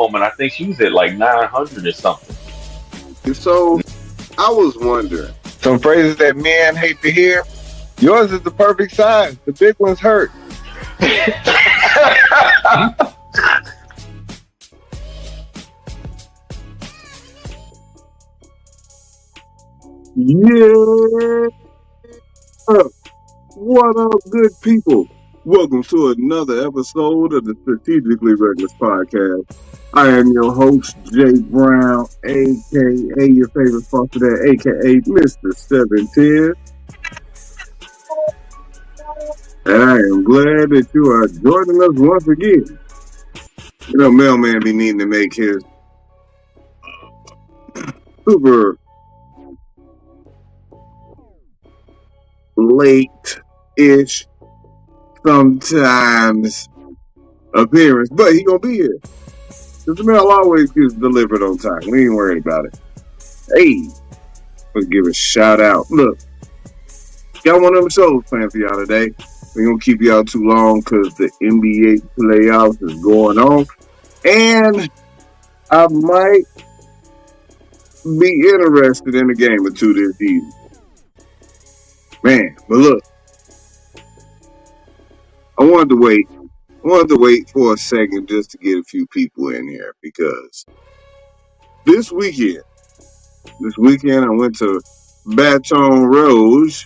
and I think she was at like 900 or something. So I was wondering. Some phrases that men hate to hear. Yours is the perfect size. The big one's hurt. Yeah. What up, good people? Welcome to another episode of the Strategically Reckless Podcast. I am your host, Jay Brown, a.k.a. your favorite sponsor there, a.k.a. Mr. 710. And I am glad that you are joining us once again. You know, Mailman be needing to make his super late-ish sometimes appearance, but he gonna be here. Cause the mail always gets delivered on time. We ain't worried about it. Hey, let's give a shout out. Look, got one of them shows planned for y'all today. We ain't gonna keep y'all too long because the NBA playoffs is going on, and I might be interested in a game or two this evening. Man, but look, I wanted to wait for a second just to get a few people in here because this weekend I went to Baton Rouge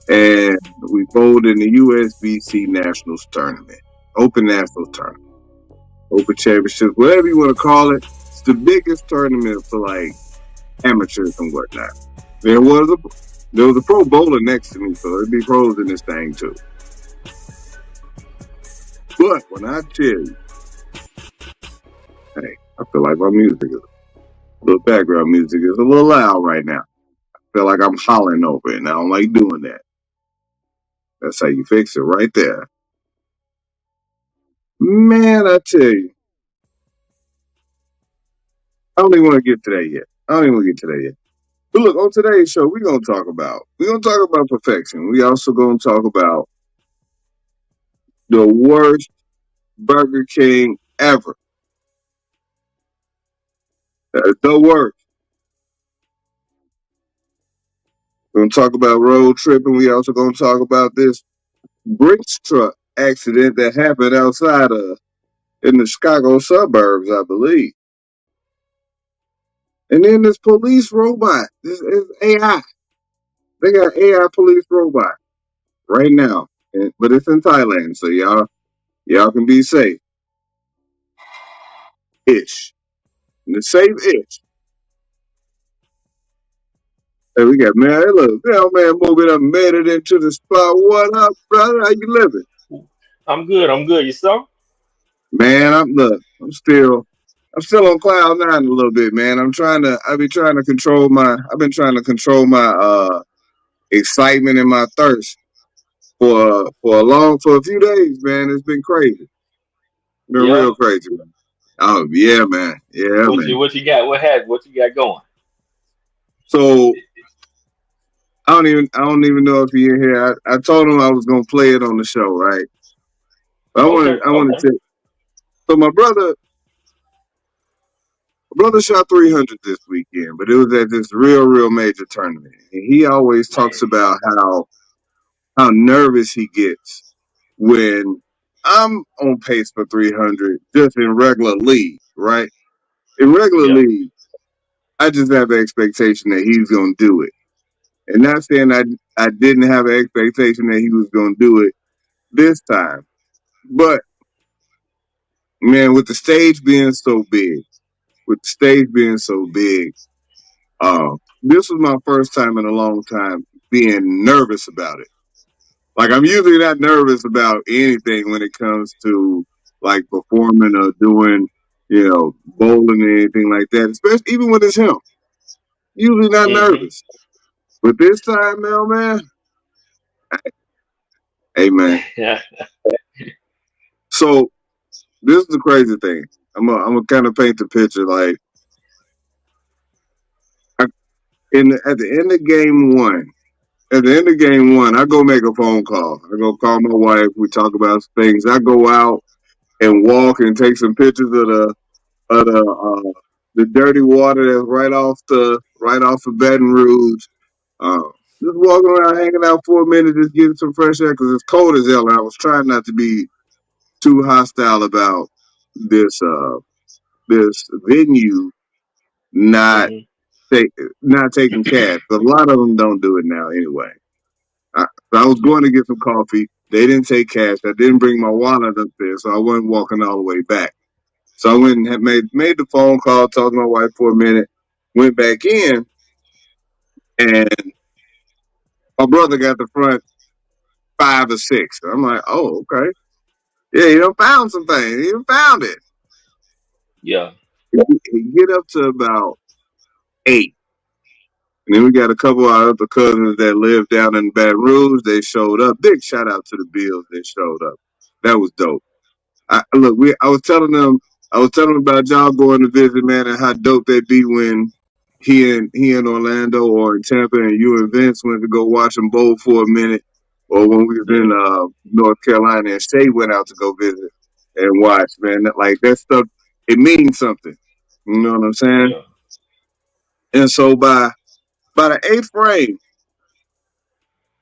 and we bowled in the USBC Nationals Tournament, Open Nationals Tournament, Open Championships, whatever you want to call it. It's the biggest tournament for like amateurs and whatnot. There was a pro bowler next to me, so there'd be pros in this thing too. But when I tell you, hey, I feel like my music is a little background music is a little loud right now. I feel like I'm hollering over it, and I don't like doing that. That's how you fix it right there. Man, I tell you, I don't even want to get to that yet. But look, on today's show, we're gonna talk about perfection. We also gonna talk about the worst Burger King ever. The worst. We're gonna talk about road tripping. We also gonna talk about this Brinks truck accident that happened outside in the Chicago suburbs, I believe. And then this police robot. This is AI. They got AI police robot right now, but it's in Thailand, so y'all can be safe. Ish. The safe ish. Hey, we got man. Hey, look, man, moving up, made it into the spot. What up, brother? How you living? I'm good. Yourself? Man, I'm still on cloud nine a little bit, man. I've been trying to control my excitement and my thirst for a few days, man. It's been crazy. Been Yeah. real crazy, man. Oh yeah, man. Yeah, man. What you got? What you got going? So I don't even know if you're here. I told him I was gonna play it on the show, right? But Okay. I want to tell. So my brother shot 300 this weekend, but it was at this real major tournament. And he always talks about how nervous he gets when I'm on pace for 300 just in regular league, right? In regular Yeah. league, I just have an expectation that he's going to do it. And not saying I didn't have an expectation that he was going to do it this time. But, man, with the stage being so big, this was my first time in a long time being nervous about it. Like, I'm usually not nervous about anything when it comes to, like, performing or doing, bowling or anything like that, especially even when it's him. Usually not Mm-hmm. nervous. But this time, man, hey, man. Yeah. So, this is the crazy thing. I'm gonna kind of paint the picture. Like, at the end of game one, I go make a phone call. I go call my wife. We talk about things. I go out. and walk and take some pictures of the dirty water that's right off of Baton Rouge. Just walking around, hanging out for a minute, just getting some fresh air because it's cold as hell. And I was trying not to be too hostile about this venue not Hmm. take not taking cash. But a lot of them don't do it now anyway. I, I was Yeah. going to get some coffee. They didn't take cash. I didn't bring my wallet up there, so I wasn't walking all the way back. So I went and had made the phone call, talked to my wife for a minute, went back in, and my brother got the front 5 or 6. I'm like, oh, okay. Yeah, he done found some things. He done found it. Yeah. He get up to about 8. And then we got a couple of our other cousins that live down in Baton Rouge. They showed up. Big shout out to the Bills. They showed up. That was dope. Look, I was telling them about y'all going to visit, man, and how dope they be when he in Orlando or in Tampa, and you and Vince went to go watch them bowl for a minute, or when we was in Hmm. North Carolina and Shay went out to go visit and watch, man. Like that stuff, it means something. You know what I'm saying? Yeah. And so by the 8th frame,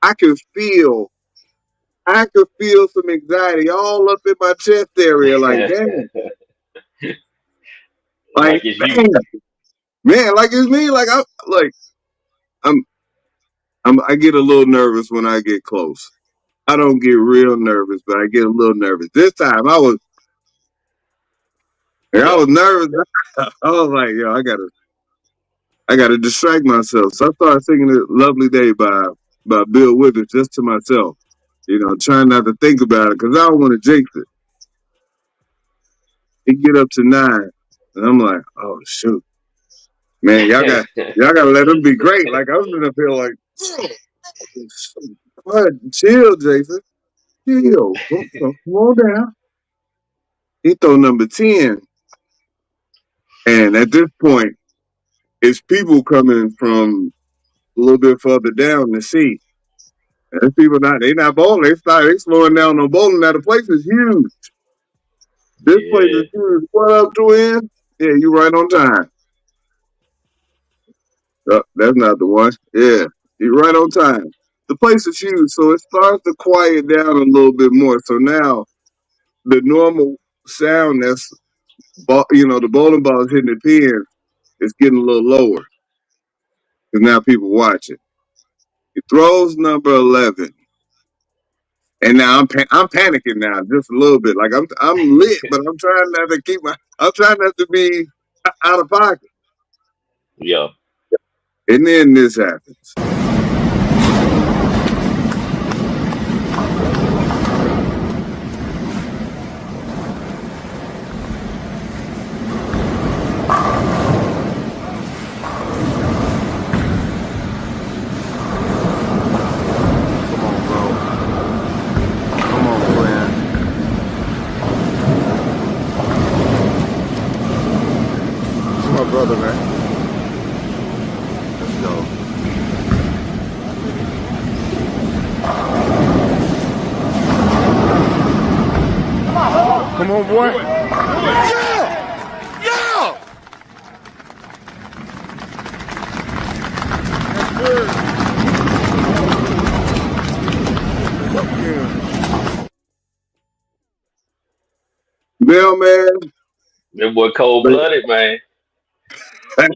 I could feel I could feel some anxiety all up in my chest area. Like, damn, like, Like it's damn, you. man, like it's me. I'm, I get a little nervous when I get close. I don't get real nervous, but I get a little nervous. This time, I Yeah. was nervous. I was like, yo, I gotta distract myself. So I started singing "A Lovely Day" by Bill Withers just to myself. Trying not to think about it because I don't want to jinx it. He get up to 9, and I'm like, oh shoot, man, y'all gotta let him be great. Like I'm gonna feel like, what? Chill, Jason. Chill. Come on down. He throw number 10, and at this point, it's people coming from a little bit further down to see. And there's people they not bowling. They slowing down on bowling. Now the place is huge. This place Yeah. is huge. What up, Twin? Yeah, you right on time. That's not the one. Yeah, you're right on time. The place is huge, so it starts to quiet down a little bit more. So now the normal sound the bowling ball is hitting the pin is getting a little lower because now people watch it. He throws number 11, and now I'm panicking now just a little bit. Like I'm lit, but I'm trying not to be out of pocket. Yeah. And then this happens. Come on, bro. Come on, friend. It's my brother, man. Let's go. Come on, boy. Yeah! Yeah! Bill, man. That boy cold blooded, man.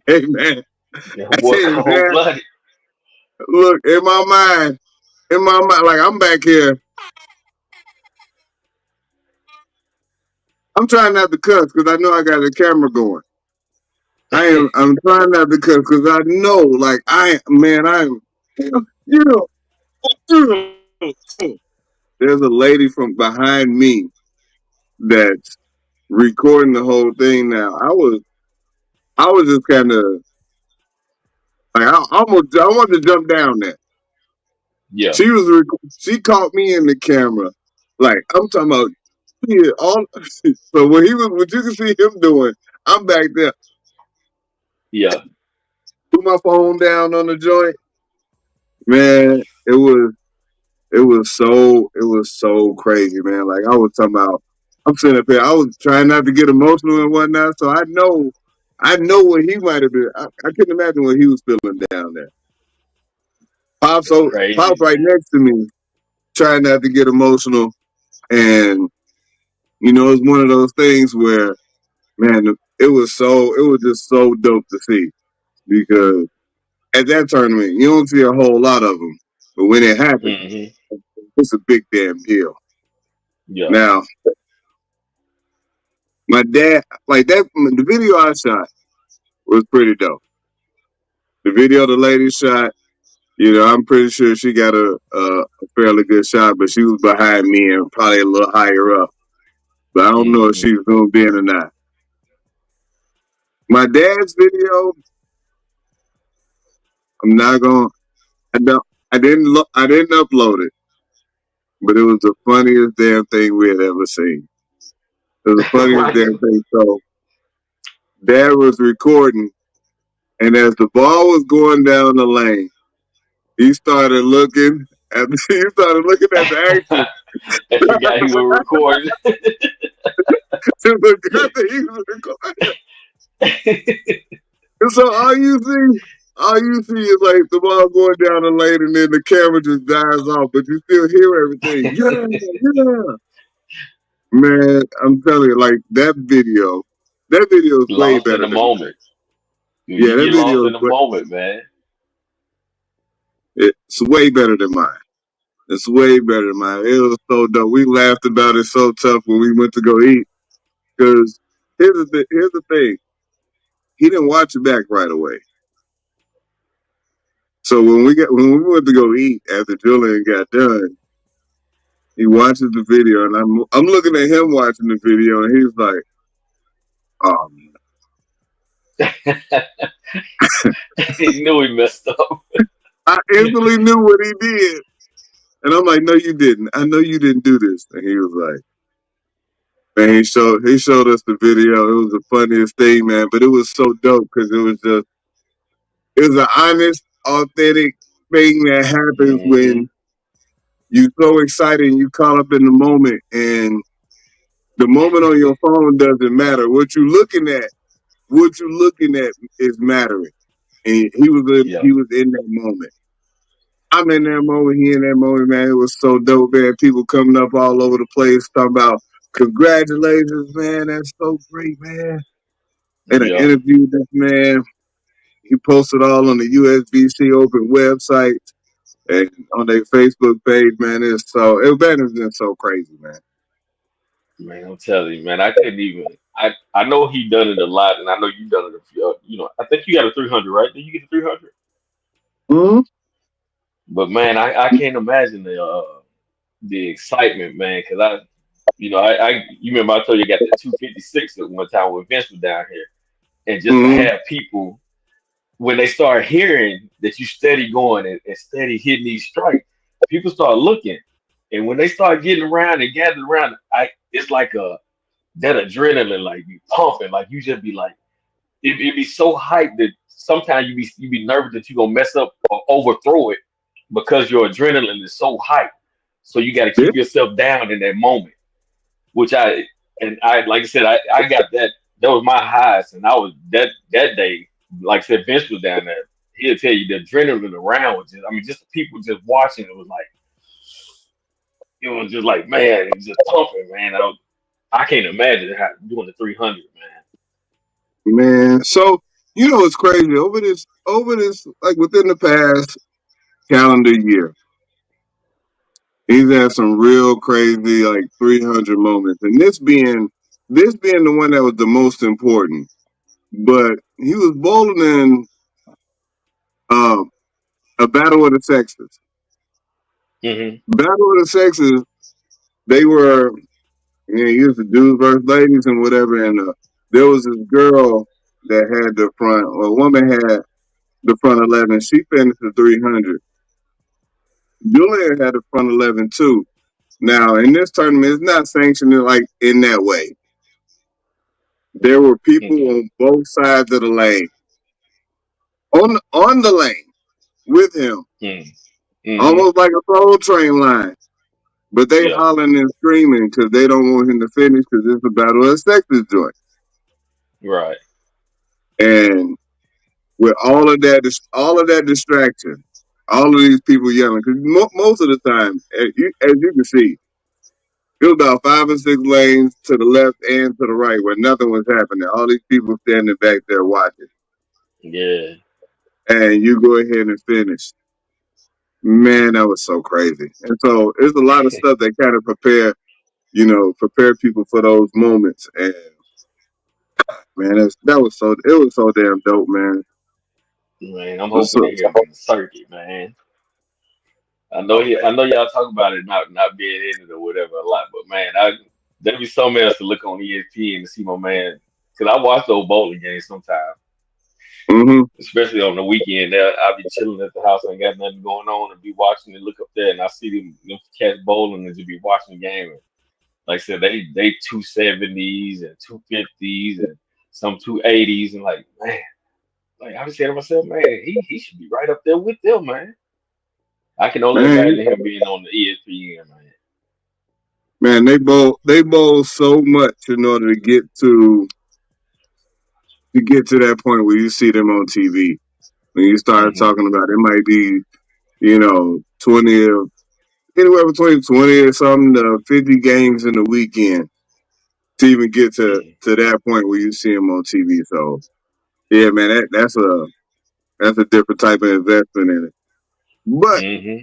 Hey, man. That boy Hey, cold man. blooded. Look, in my mind, like I'm back here. I'm trying not to cuss because I know I got the camera going. I'm trying not to cuss because I know, like, you know, there's a lady from behind me that's recording the whole thing now. I was just kind of, like, I wanted to jump down there. Yeah. She caught me in the camera. Like, I'm talking about, yeah, so what you can see him doing, I'm back there, Yeah. put my phone down on the joint. Man, it was so crazy, man. Like I was talking about. I'm sitting up here. I was trying not to get emotional and whatnot, so I know what he might have been. I couldn't imagine what he was feeling down there. It's crazy, Pop's right man. next to me, trying not to get emotional, and it's one of those things where, man, it was just so dope to see because at that tournament you don't see a whole lot of them, but when it happens, Hmm. it's a big damn deal. Yeah. Now, my dad, like that, the video I shot was pretty dope. The video the lady shot, I'm pretty sure she got a fairly good shot, but she was behind me and probably a little higher up. But I don't know if Hmm. she was going to be in or not. My dad's video, I'm not going. I don't. I didn't upload it, but it was the funniest damn thing we had ever seen. It was the funniest Right. damn thing. So Dad was recording, and as the ball was going down the lane, he started looking at he started looking at the action. And forgot he was recording. To the guy that he was recording. And so all you see is like the ball going down the lane, and then the camera just dies off, but you still hear everything. Yeah, yeah. Man, I'm telling you, like that video is way Lost in better the than mine. moment. Yeah, You that get lost video in the moment, man. it's way better than mine. It's way better than mine. It was so dope. We laughed about it so tough when we went to go eat. Because here's the thing. He didn't watch it back right away. So when we went to go eat after Julian got done, he watches the video, and I'm looking at him watching the video, and he's like, "Oh man." He knew he messed up. I instantly knew what he did, and I'm like, "No, you didn't. I know you didn't do this." And he was like, "Man, he showed us the video. It was the funniest thing, man. But it was so dope because it was an honest, authentic thing that happens Hmm. when you're so excited and you caught up in the moment, and the moment on your phone doesn't matter. What you looking at is mattering. And Yeah. he was in that moment. I'm in that moment. He in that moment, man. It was so dope, man. People coming up all over the place talking about congratulations, man. That's so great, man. And I Yeah. interviewed this man. He posted all on the USBC Open website and on their Facebook page, man. It's been so crazy, man. Man, I'm telling you, man, I couldn't even. I know he done it a lot, and I know you done it a few. I think you got a 300, right? Did you get a 300? Mm-hmm. But man, I can't imagine the excitement, man, because you remember I told you I got that 256 at one time when Vince was down here, and just to Mm-hmm. have people when they start hearing that you steady going and steady hitting these strikes, people start looking, and when they start getting around and gathering around, it's like that adrenaline like be pumping, like you just be like it be so hyped that sometimes you be nervous that you're gonna mess up or overthrow it because your adrenaline is so hyped. So you got to Yeah. keep yourself down in that moment. Which I like I said I got that. That was my highest, and I was that day. Like I said, Vince was down there. He'll tell you the adrenaline around was just. I mean, just the people just watching. It was just like man, it was just pumping, man. I can't imagine how doing the 300, man. Man. So, what's crazy over this, like within the past calendar year, he's had some real crazy, like 300 moments. And this being the one that was the most important. But he was bowling in um, a battle of the sexes. Hmm. Battle of the sexes, they were, used to dudes versus ladies and whatever. And there was this girl that had the front, or a woman had the front 11. She finished the 300. Julian had the front 11 too. Now, in this tournament, it's not sanctioned like in that way. There were people Hmm. on both sides of the lane, on the lane with him, Hmm. Hmm. almost like a soul train line. but they Yeah. hollering and screaming because they don't want him to finish because it's a battle of sexes joint. Right. And with all of that distraction, all of these people yelling, because most of the time, as you can see, it was about 5 or 6 lanes to the left and to the right where nothing was happening. All these people standing back there watching, Yeah. and you go ahead and finish. Man, that was so crazy. And so it's a lot of stuff that kind of prepare people for those moments. And man, it was so damn dope, man. Man, I'm It hoping to hear him in the circuit, man. I know y'all talk about it not being in it or whatever a lot, but man, there'd be something else to look on ESPN to see my man. Cause I watch those bowling games sometimes, hmm especially on the weekend. I'll be chilling at the house, ain't got nothing going on, and be watching and look up there, and I see them cats bowling and just be watching the game. And like I said, they 270s and 250s and some 280s, and like man, like I was saying to myself, man, he should be right up there with them, man. I can only Man, imagine him being on the ESPN, man. man, they bowl so much in order to get to that point where you see them on TV. When you start Hmm. talking about it might be, 20 or anywhere between 20 or something to 50 games in a weekend to even get to that point where you see them on TV. So yeah, man, that's a different type of investment in it. But Hmm.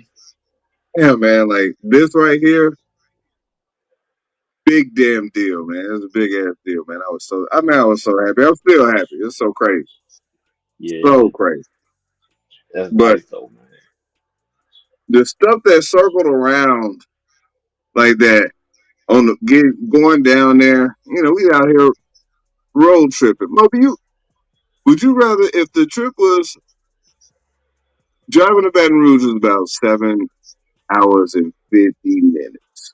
yeah, man, like this right here, big damn deal, man. It was a big ass deal, man. I was so happy. I'm still happy. It's so crazy. So Yeah, crazy. that's But nice though, man. the stuff that circled around like that going down there, we out here road tripping. Moby, would you rather if the trip was driving to Baton Rouge was about 7 hours and 50 minutes.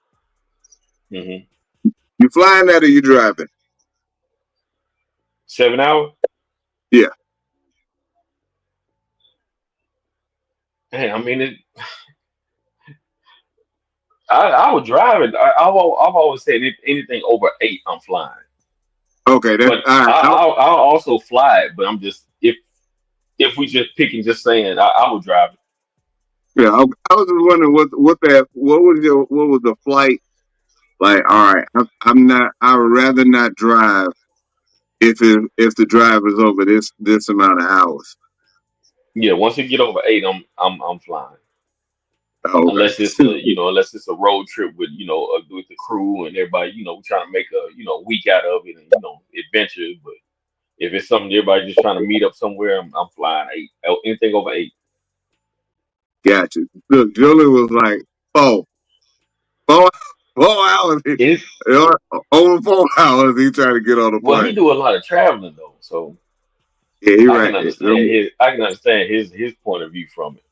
Hmm. You flying that or you driving? 7 hours? Yeah. Hey, I mean, I would drive it. I've always said if anything over 8, I'm flying. Okay, that's But all right. I'll also fly it. But I'm just if we just picking, just saying, I would drive it. Yeah, I was just wondering what was the flight like? All right, I'm not. I would rather not drive if the drive is over this amount of hours. Yeah, once it get over 8, I'm flying. Oh, Unless it's a road trip with with the crew and everybody, we trying to make a week out of it and adventure. But if it's something everybody just trying to meet up somewhere, I'm flying 8. Anything over 8. got you. Look, Julie was like, oh, four, 4 hours. It's Over 4 hours, he trying to get on the Well, he plane. do a lot of traveling though, so Yeah, he I can racked it. understand his point of view from it.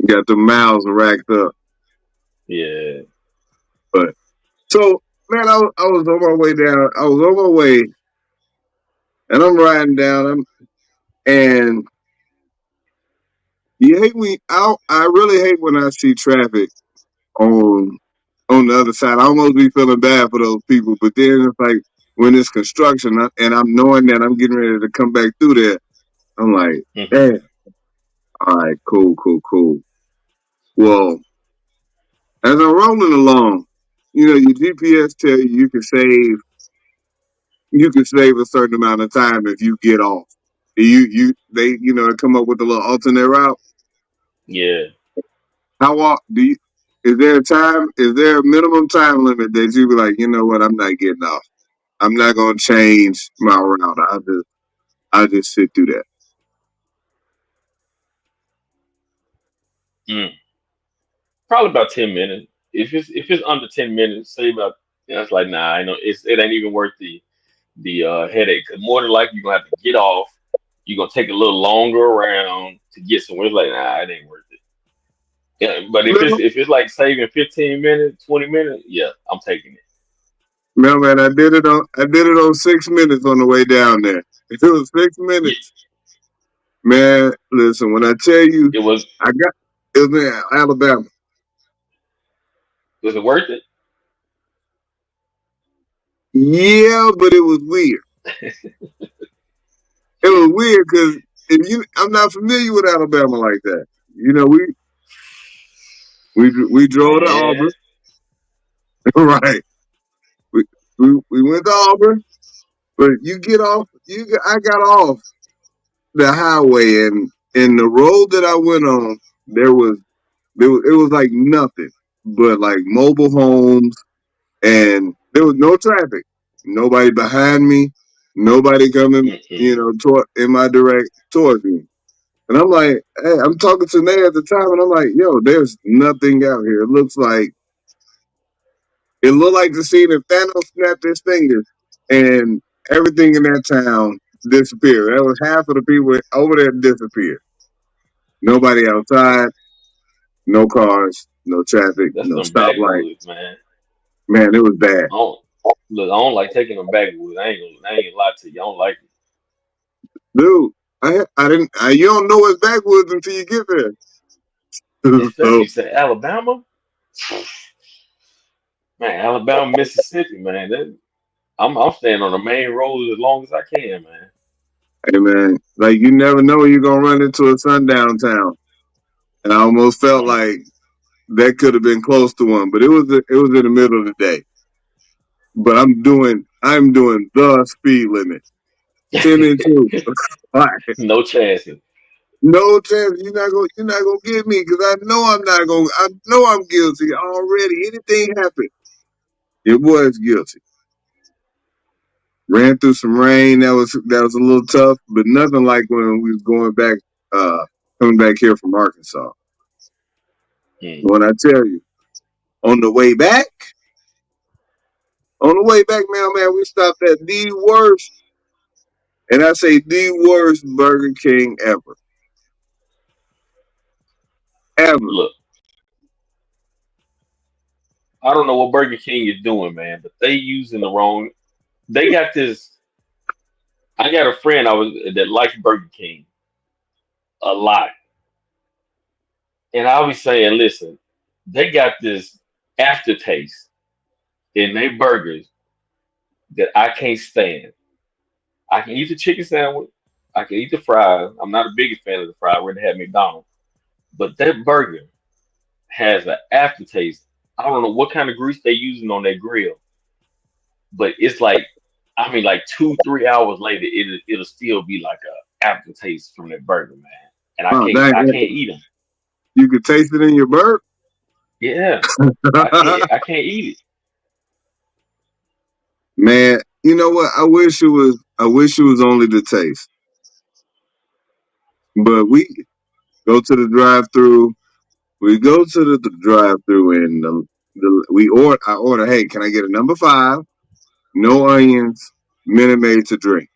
Got the miles racked up. Yeah. But so, man, I was on my way down. I was on my way, and I'm riding down. And you hate me. I really hate when I see traffic on on the other side. I almost be feeling bad for those people, but then it's like when it's construction, and I'm knowing that I'm getting ready to come back through there. I'm like, Hmm. damn. All right, cool, cool, cool. Well, as I'm rolling along, your GPS tell you can save a certain amount of time if you get off. They come up with a little alternate route. Yeah. How do you? Is there a time? Is there a minimum time limit that you be like, you know what? I'm not getting off. I'm not gonna change my route. I'll just sit through that. Mm. Probably about 10 minutes. If it's under 10 minutes, say about it's like nah, I know it ain't even worth the headache. 'Cause more than likely you're gonna have to get off. You're gonna take a little longer around to get somewhere. It's like nah, it ain't worth it. Yeah, but if it's No, if it's like saving 15 minutes, 20 minutes, yeah, I'm taking it. no, man. I did it on 6 minutes on the way down there. If it was six Yeah, minutes, man. Listen, when I tell you, it was it was in Alabama. Was it worth it? Yeah, but it was weird. It was weird because I'm not familiar with Alabama like that. You know, we drove to Man, Auburn, right? We, we went to Auburn, but you get off. I got off the highway, and the road that I went on, it was like nothing but like mobile homes, and there was no traffic. Nobody behind me, nobody coming, mm-mm. toward in my direct towards me. And I'm like, hey, I'm talking to Nay at the time, and I'm like, yo, there's nothing out here. It looked like the scene if Thanos snapped his fingers and everything in that town disappeared. That was half of the people over there disappeared. Nobody outside, no cars, no traffic, That's no them stoplight. backwoods, man. Man, it was bad. I don't look. I don't like taking them backwoods. I ain't gonna lie to you. I don't like it, Dude, I didn't, you don't know what's backwoods until you get there. especially So, you say Alabama. Man, Alabama, Mississippi, man. I'm staying on the main road as long as I can, man. hey, man, like you never know when you're going to run into a sundown town. And I almost felt Mm. like that could have been close to one, but it was in the middle of the day. But I'm doing the speed limit, 10 and 2. All right. No chances. No chance you're not gonna get me because I know I'm guilty already. Anything happened, your boy is guilty. Ran through some rain. That was a little tough, but nothing like when we was going back, coming back here from Arkansas. Mm. When I tell you, on the way back, man, we stopped at the worst, and I say the worst Burger King ever, ever. Look, I don't know what Burger King is doing, man, but they using the wrong. They got this. I got a friend that likes Burger King a lot, and I was saying, listen, they got this aftertaste in their burgers that I can't stand. I can eat the chicken sandwich. I can eat the fries. I'm not a biggest fan of the fries. I'd rather have McDonald's. But that burger has an aftertaste. I don't know what kind of grease they're using on their grill, but it's like, I mean, like 2, 3 hours later, it'll still be like a aftertaste from that burger, man. And Oh, I can't eat them. you could taste it in your burp. Yeah, I can't eat Man, you know what? I wish it was only the taste. But we go to the drive through. We go to the drive through and I order, hey, can I get a number 5? No onions, Minute Maid to drink.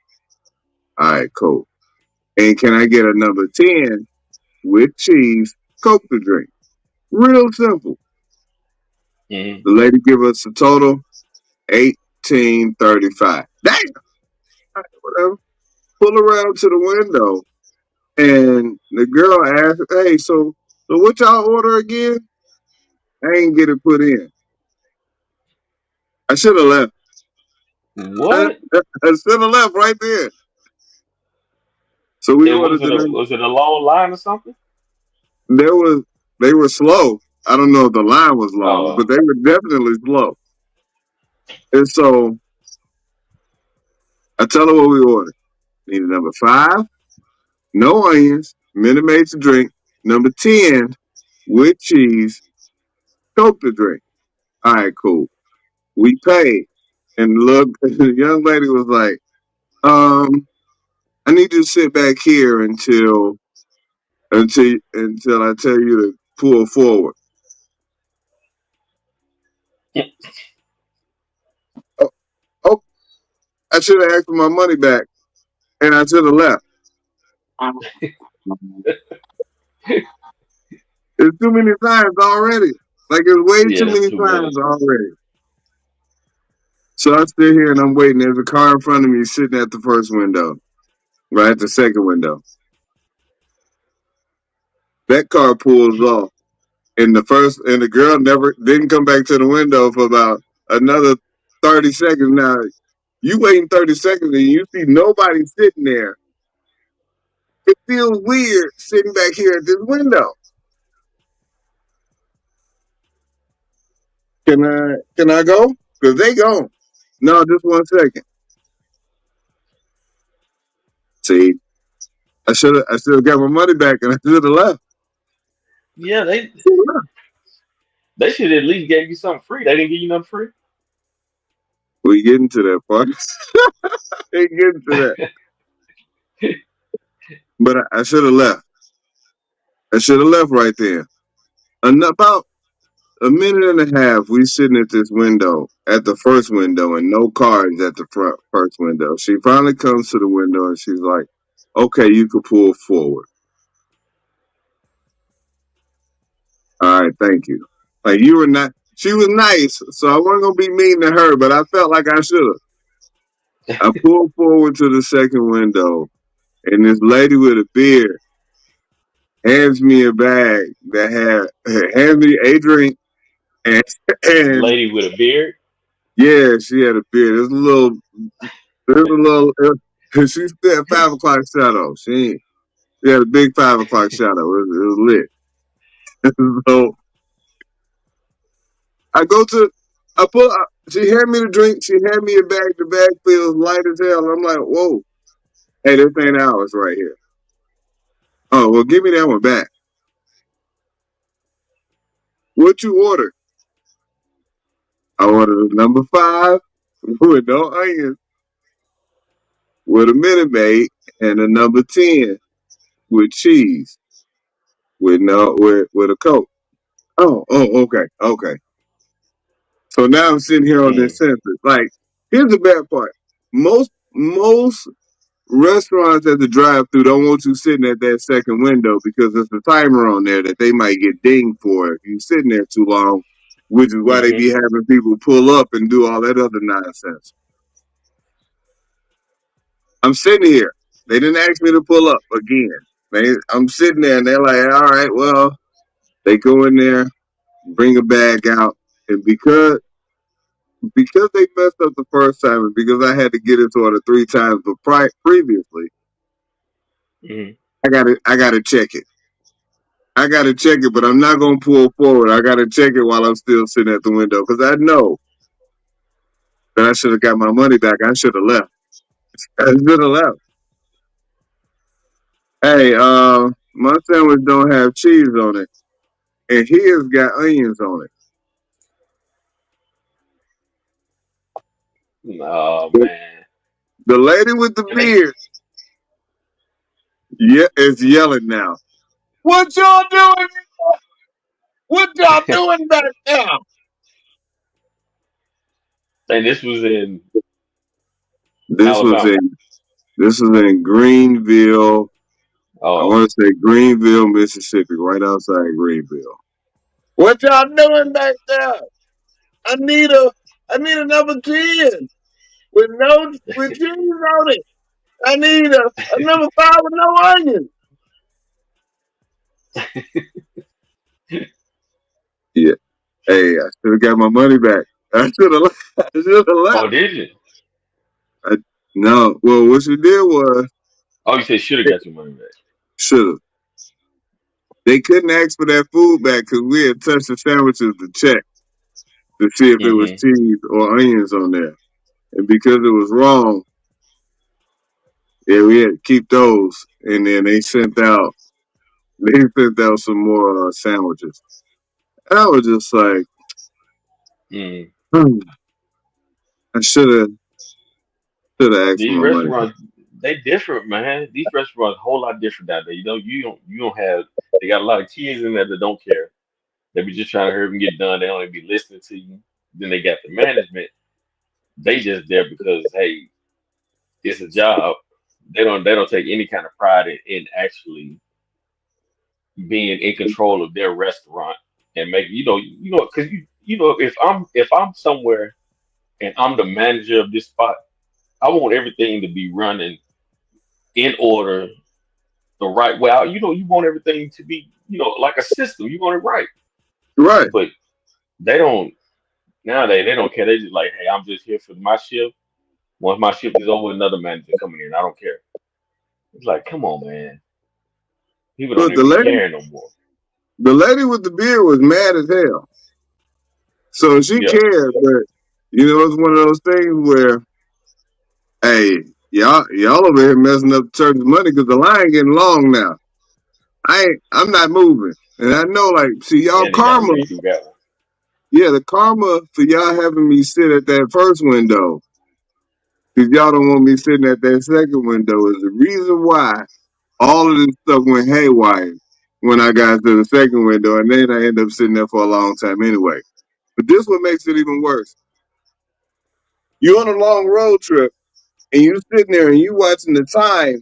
All right, cool. And can I get a number 10 with cheese, Coke to drink? Real simple. it. The lady give us a total 18.35. Damn. All right, whatever. Pull around to the window. And the girl asked, hey, so what y'all order again? I ain't get it put in. I should have left. I What? should have left right there. So we And ordered the number. was it a long line or something? There was they were slow. I don't know if the line was long, Oh, but they were definitely slow. And so I tell her what we ordered. Need a number 5, no onions, Minute Maid to drink. Number 10 with cheese, Coke to drink. All right, cool. We paid. And look, the young lady was like, I need you to sit back here until I tell you to pull forward. Oh, oh, I should have asked for my money back, and I should have left. It's too many times already. Like it's way yeah, too that's many too many. times already. So I sit here and I'm waiting. There's a car in front of me sitting at the first window, right at the second window. That car pulls off. And the girl never didn't come back to the window for about another 30 seconds. Now you waiting 30 seconds and you see nobody sitting there. It feels weird sitting back here at this window. Can I go? Cause they gone. No, just 1 second. See, I should have got my money back and I should have left. Yeah, they should at least gave you something free. They didn't give you nothing free. We getting to that part. We getting to that. But I should have left. I should have left right there. And about a minute and a half, we sitting at this window, at the first window, and no cars at the front first window. She finally comes to the window and she's like, "Okay, you can pull forward." All right, thank you. Like you were not. She was nice, so I wasn't gonna be mean to her, but I felt like I should have. I pulled forward to the second window, and this lady with a beard hands me a bag that hands me a drink, and, and Lady with a beard. yeah, she had a beard. There's a little. She still at 5 o'clock shadow. She had a big 5 o'clock shadow. It was lit. So I go to, I pull. She handed me the drink. She handed me a bag. The bag feels light as hell. I'm like, whoa, hey, this ain't ours right here. Oh well, give me that one back. What you order? I ordered a number 5 with no onions, with a Minute Maid, and a number 10 with cheese, with a Coke. Oh, okay. So now I'm sitting here on this Mm, census. Like, here's the bad part. Most restaurants at the drive-through don't want you sitting at that second window because there's a timer on there that they might get dinged for if you sitting there too long, which is why they mm-hmm. be having people pull up and do all that other nonsense. I'm sitting here. They didn't ask me to pull up again. I'm sitting there and they're like, all right, well, they go in there, bring a bag out, and because they messed up the first time and because I had to get this order 3 times, but previously, Mm-hmm. I gotta check it. I gotta check it, but I'm not gonna pull forward. I gotta check it while I'm still sitting at the window because I know that I should have got my money back. I should have left. I should have left. Hey, my sandwich don't have cheese on it, and his got onions on Oh it. man. The lady with the And they beard, yeah, is yelling now. What y'all doing? What y'all doing back there? and this was in This was Alabama. in this was in Greenville. I Oh, want to say Greenville, Mississippi, right outside Greenville. What y'all doing back there? I need a I need a number 10 with no with cheese on it. I need a number 5 with no onions. Yeah. Hey, I should have got my money back. I should have left. I should have oh, left. did you? I, no. Well, what she did was Oh, you said should have got your money back. should have. They couldn't ask for that food back because we had touched the sandwiches to check to see if it was Mm-hmm. cheese or onions on there. And because it was wrong, yeah, we had to keep those. And then they sent out some more sandwiches. And I was just like, Mm. hmm, I should have asked for These my money. restaurants, they different, man. These restaurants a whole lot different down there. You don't have. They got a lot of kids in there that don't care. They be just trying to hurry up and get done. They only be listening to you. Then they got the management. They just there because hey, it's a job. They don't take any kind of pride in actually being in control of their restaurant and make because if I'm somewhere and I'm the manager of this spot, I want everything to be running in order the right way. You want everything to be like a system. You want it right. Right. But they don't nowadays. They don't care. They just like, hey, I'm just here for my shift. Once my shift is over, another manager coming in. I don't care. It's like, come on, man. People don't Look, even be caring no more. the lady with the beard was mad as hell. So she Yeah, cared, but it's one of those things where, hey, y'all over here messing up the church's money because the line getting long now. I'm not moving. And I know, like, see, y'all and they got to karma, redo that one. yeah, the karma for y'all having me sit at that first window, because y'all don't want me sitting at that second window, is the reason why all of this stuff went haywire when I got to the second window, and then I end up sitting there for a long time anyway. But this what makes it even worse. You on a long road trip, and you sitting there and you watching the time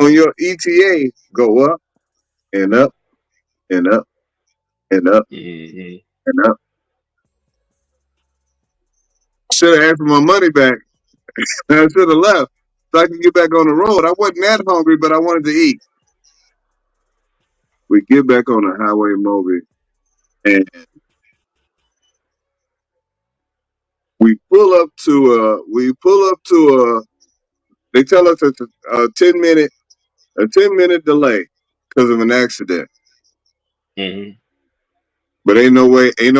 on your ETA go up and up and up and up Hmm. and up. Should have asked for my money back. I should have left so I could get back on the road. I wasn't that hungry, but I wanted to eat. We get back on the highway movie, and we pull up to they tell us it's a 10-minute delay because of an accident. Hmm. But ain't no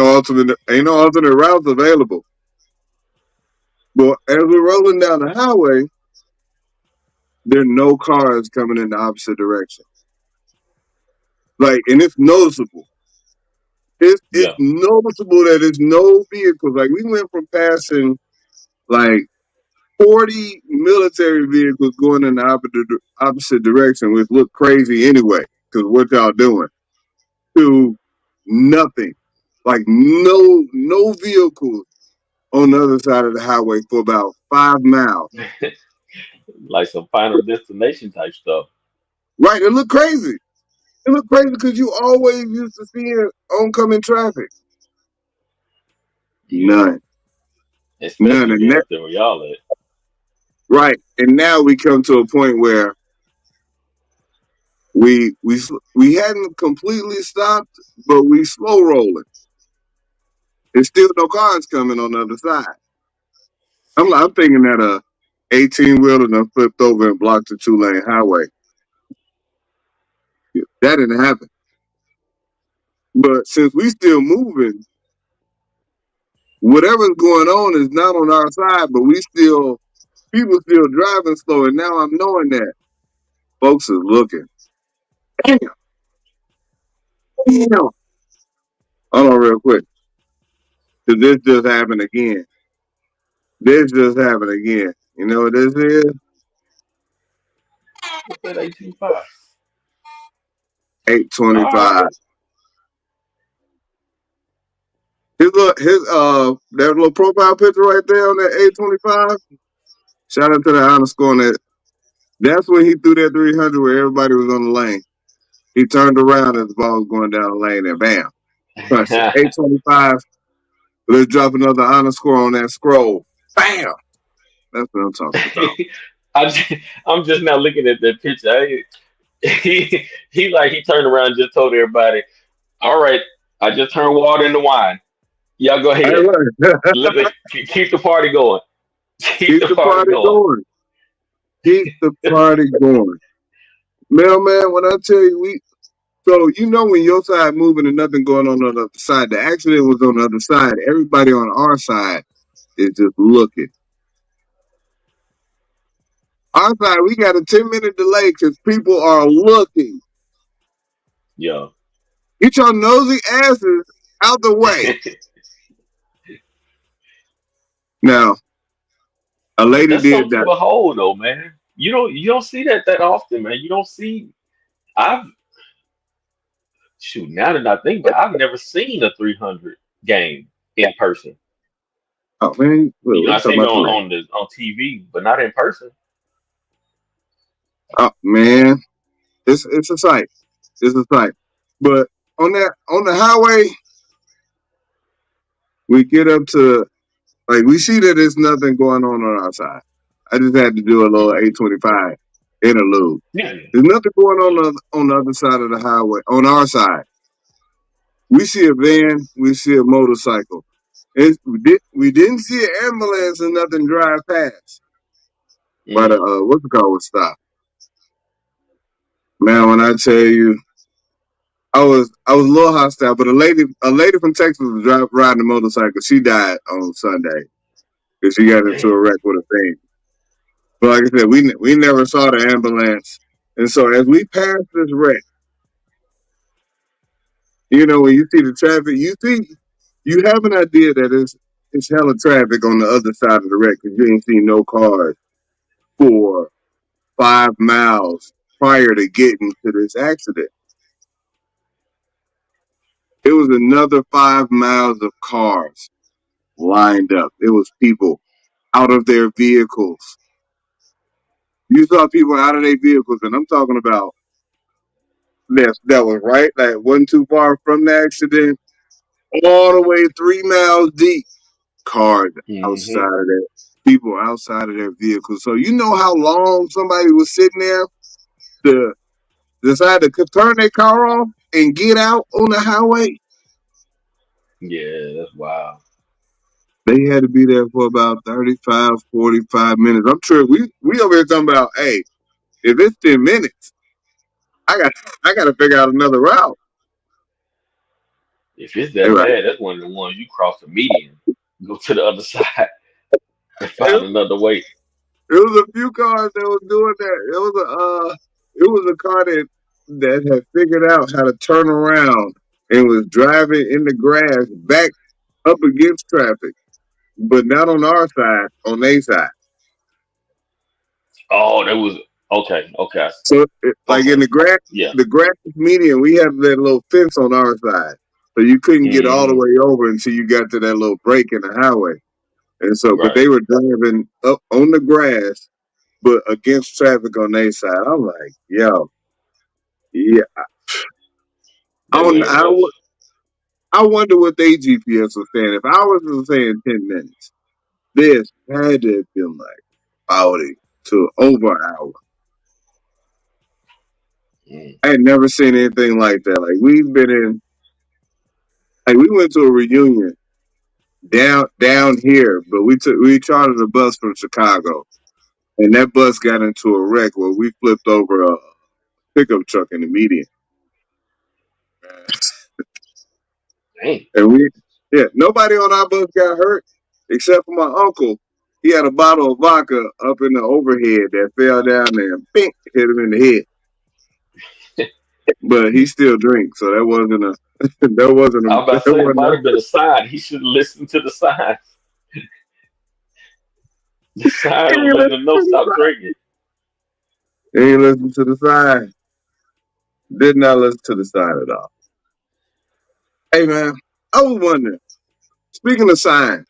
alternate routes available. But as we're rolling down the highway, there are no cars coming in the opposite direction. Like, and it's noticeable. It's Yeah. noticeable that there's no vehicles. Like, we went from passing like 40 military vehicles going in the opposite direction, which looked crazy anyway, because what y'all doing, to nothing. Like, no vehicles on the other side of the highway for about 5 miles. Like some Final Destination type stuff. Right? It looked crazy. It looked crazy because you always used to seeing oncoming traffic. Yeah. None. None. Especially And being that, up there where y'all at. right. And now we come to a point where we hadn't completely stopped, but we slow rolling. There's still no cars coming on the other side. I'm thinking that a 18 wheeler done flipped over and blocked the 2-lane highway. That didn't happen. But since we still moving, whatever's going on is not on our side, but people still driving slow. And now I'm knowing that folks is looking. Damn, damn. Hold on real quick. Cause this just happened again. This just happened again. You know what this is? What's that 18.5? All 825. right. His that little profile picture right there on that 825. Shout out to the underscore on that. That's when he threw that 300 where everybody was on the lane. He turned around as the ball was going down the lane and bam. Punched it. 825. Let's drop another underscore on that scroll. Bam. That's what I'm talking about. I'm just now looking at that picture. He turned around and just told everybody, all right, I just turned water into wine. Y'all go Hey, ahead. look. Keep the party going. Keep Keep the the party party going. going. Keep the party going. Mailman, when I tell you so when your side moving and nothing going on the other side, the accident was on the other side. Everybody on our side is just looking. Our side, we got a 10-minute delay because people are looking. Yeah. Get your nosy asses out the way. Now, a lady That's did something to that. behold, though, man. You don't see that often, man. You don't see. I've shoot. Now that I think about, it, I've never seen a 300 game in person. Oh man, look, we I talking seen it about on TV, but not in person. oh man, it's a sight. It's a sight. But on the highway, we get up to like we see that there's nothing going on our side. I just had to do a little 825 interlude. Yeah, There's nothing going on on the other side of the highway on our side. We see a van, we see a motorcycle. We didn't see an ambulance or nothing drive past. But Mm. what's it called? Stop, man. When I tell you, I was a little hostile, but a lady from Texas was riding a motorcycle. She died on Sunday because she got into Damn. a wreck with a thing. But like I said, we never saw the ambulance, and so as we passed this wreck, when you see the traffic, you have an idea that it's hella traffic on the other side of the wreck because you ain't seen no cars for 5 miles prior to getting to this accident. It was another 5 miles of cars lined up. It was people out of their vehicles. You saw people out of their vehicles, and I'm talking about that was right, like wasn't too far from the accident, all the way 3 miles deep. Cars outside Mm-hmm. of that, people outside of their vehicles. So you know how long somebody was sitting there to decide to turn their car off and get out on the highway. Yeah, that's wild. They had to be there for about 35, 45 minutes. I'm sure we over here talking about, hey, if it's 10 minutes, I got I got to figure out another route. If it's They that like, bad, that's one of the ones you cross the median, go to the other side, and it, find another way. it was a few cars that was doing that. It was a car that had figured out how to turn around and was driving in the grass back up against traffic, but not on our side, on their side. Oh, that was okay. Okay. So, like in Okay. Yeah. the grass median, we have that little fence on our side, so you couldn't get all the Hmm. way over until you got to that little break in the highway. And so, but Right. they were driving up on the grass, but against traffic on their side. I'm like, yo, yeah. I That don't, man must. I wonder what they GPS was saying. If I was saying 10 minutes, this had to have been like 40 to over an hour. Mm. I had never seen anything like that. Like we went to a reunion down here, but we chartered a bus from Chicago, and that bus got into a wreck where we flipped over a pickup truck in the median, Dang. and nobody on our bus got hurt except for my uncle. He had a bottle of vodka up in the overhead that fell down there and bink, hit him in the head. But he still drinks, so that wasn't a that wasn't I a was about to that say it wasn't might a, have been a sign. He should listen to the signs. The he sign was ain't letting listen him know to the stop sign. drinking. He ain't listen to the sign. Did not listen to the sign at all. Hey man, I was wondering. Speaking of signs,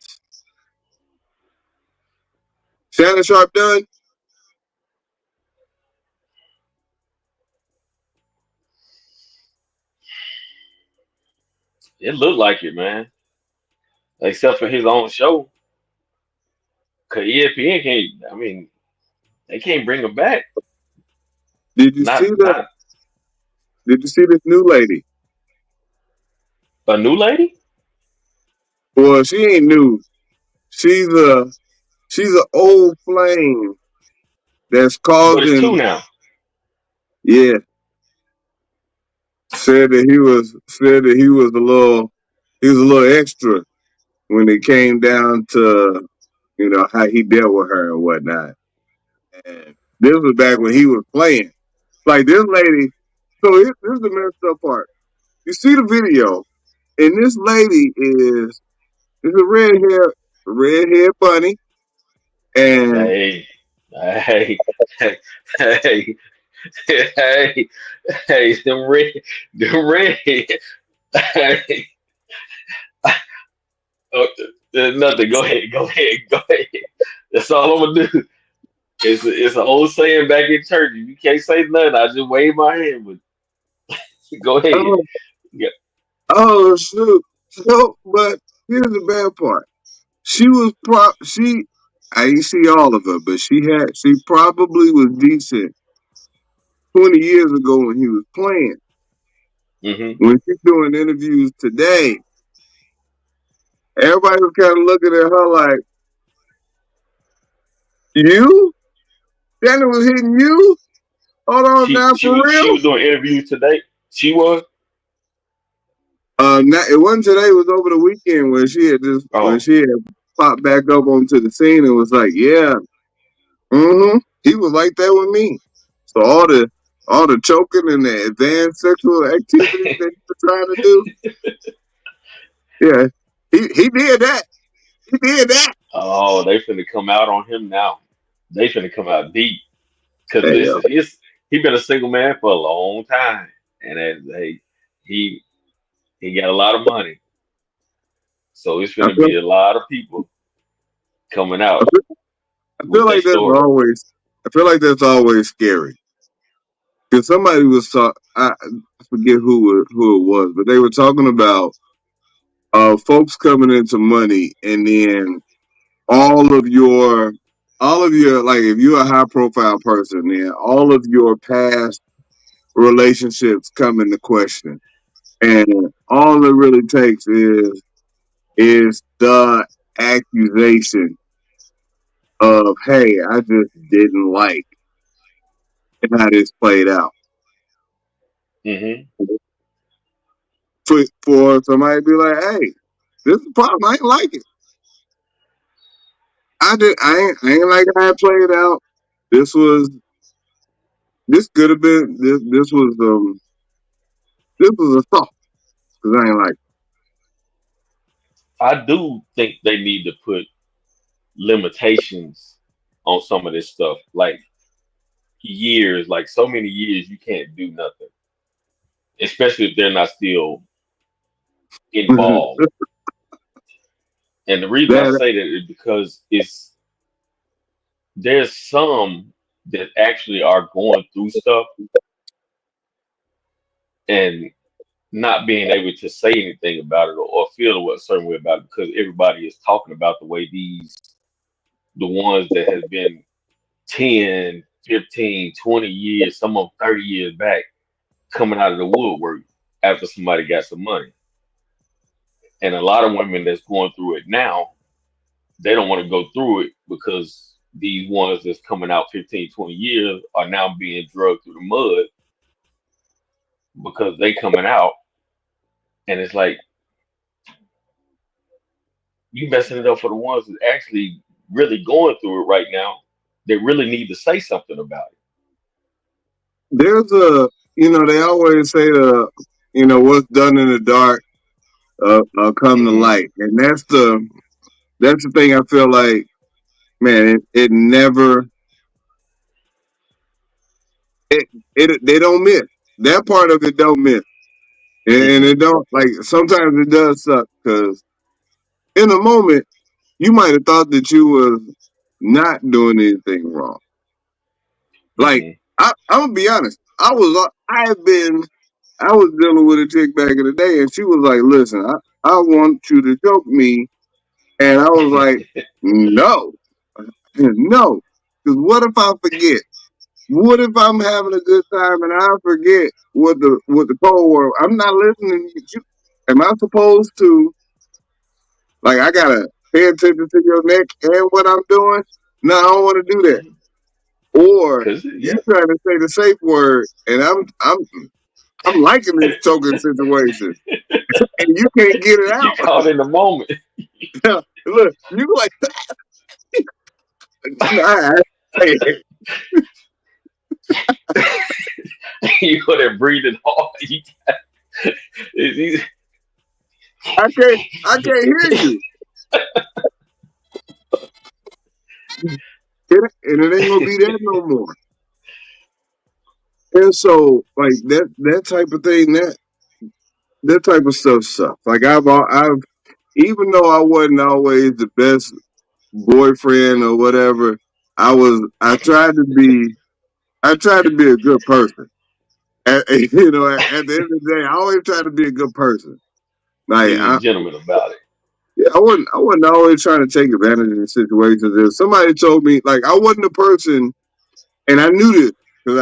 Shannon Sharp done. It looked like it, man. Except for his own show. Cause ESPN can't. I mean, they can't bring him back. Did you see Not the? not Did you see this new lady? a new lady. Well, she ain't new. She's a she's an old flame that's But it's two causing. now. Yeah, said that he was a little extra when it came down to how he dealt with her and whatnot. And this was back when he was playing. Like this lady. So this is the messed up part. You see the video, and this lady is a red hair bunny, and Hey, hey, hey, hey, hey, hey, them red. Hey, oh, there's nothing. Go ahead, go ahead, go ahead. That's all I'm gonna do. It's an old saying back in church. You can't say nothing. I just wave my hand. But go ahead. oh, Yeah. oh shoot. So, but here's the bad part. She was she. I didn't see all of her, but she probably was decent 20 years ago when he was playing. Hmm. When she's doing interviews today, everybody was kind of looking at her like, "You? Shannon was hitting you? Hold on She now, she for was she real?" was doing interviews today. She was. It wasn't today. It was over the weekend when Oh, she had popped back up onto the scene and was like, "Yeah, he was like that with me." So all the choking and the advanced sexual activities that he was trying to do, yeah, he did that. He did that. oh, they finna come out on him now. They finna come out deep. Cause Hey, listen, he been a single man for a long time, and he he got a lot of money, so it's I gonna feel be a lot of people coming I out feel, I with feel their like that's story. always I feel like that's always scary because somebody was I forget who it was, but they were talking about folks coming into money and then all of your like if you're a high profile person, then all of your past relationships come into question. And all it really takes is the accusation of, hey, I just didn't like how this played out. Hmm. For somebody to be like, hey, this is the problem. I ain't like it. I ain't like how it played out. This was this could have been this was a thought because I ain't like I do think they need to put limitations on some of this stuff, like years, like so many years you can't do nothing, especially if they're not still it. involved. And the reason I that say that is because there's some that actually are going through stuff and not being able to say anything about it or feel a certain way about it because everybody is talking about the way the ones that has been 10, 15, 20 years, some of them 30 years back, coming out of the woodwork after somebody got some money. And a lot of women that's going through it now, they don't want to go through it because these ones that's coming out 15, 20 years are now being drugged through the mud because they coming out and it's like you messing it up for the ones that actually really going through it right now. They really need to say something about there's they always say what's done in the dark it. come to Hmm. light, and that's the thing. I feel like, man, it never it they don't miss that part of it. Don't miss, and Hmm. it don't like sometimes it does suck because in a moment you might have thought that you was not doing anything wrong. Like Hmm. I'm gonna be honest, I was dealing with a chick back in the day, and she was like, "Listen, I want you to choke me," and I was like, "No, no, because what if I forget? What if I'm having a good time and I forget what the code word? I'm not listening to you. Am I supposed to like I gotta pay attention to your neck and what I'm doing? No, I don't want to do that. Or Cause you yeah, trying to say the safe word, and I'm liking this choking situation, and you can't get it you out. caught in the moment. Look, you like, nah, hey, You go there breathing hard. You, I can't hear you, and it ain't gonna be that no more. And so, like that type of thing, that type of stuff sucks. Like I've even though I wasn't always the best boyfriend or whatever, I tried to be a good person. At the end of the day, I always try to be a good person. Like being a gentleman about it. yeah, I wasn't always trying to take advantage of situations. If somebody told me, like, I wasn't a person, and I knew this because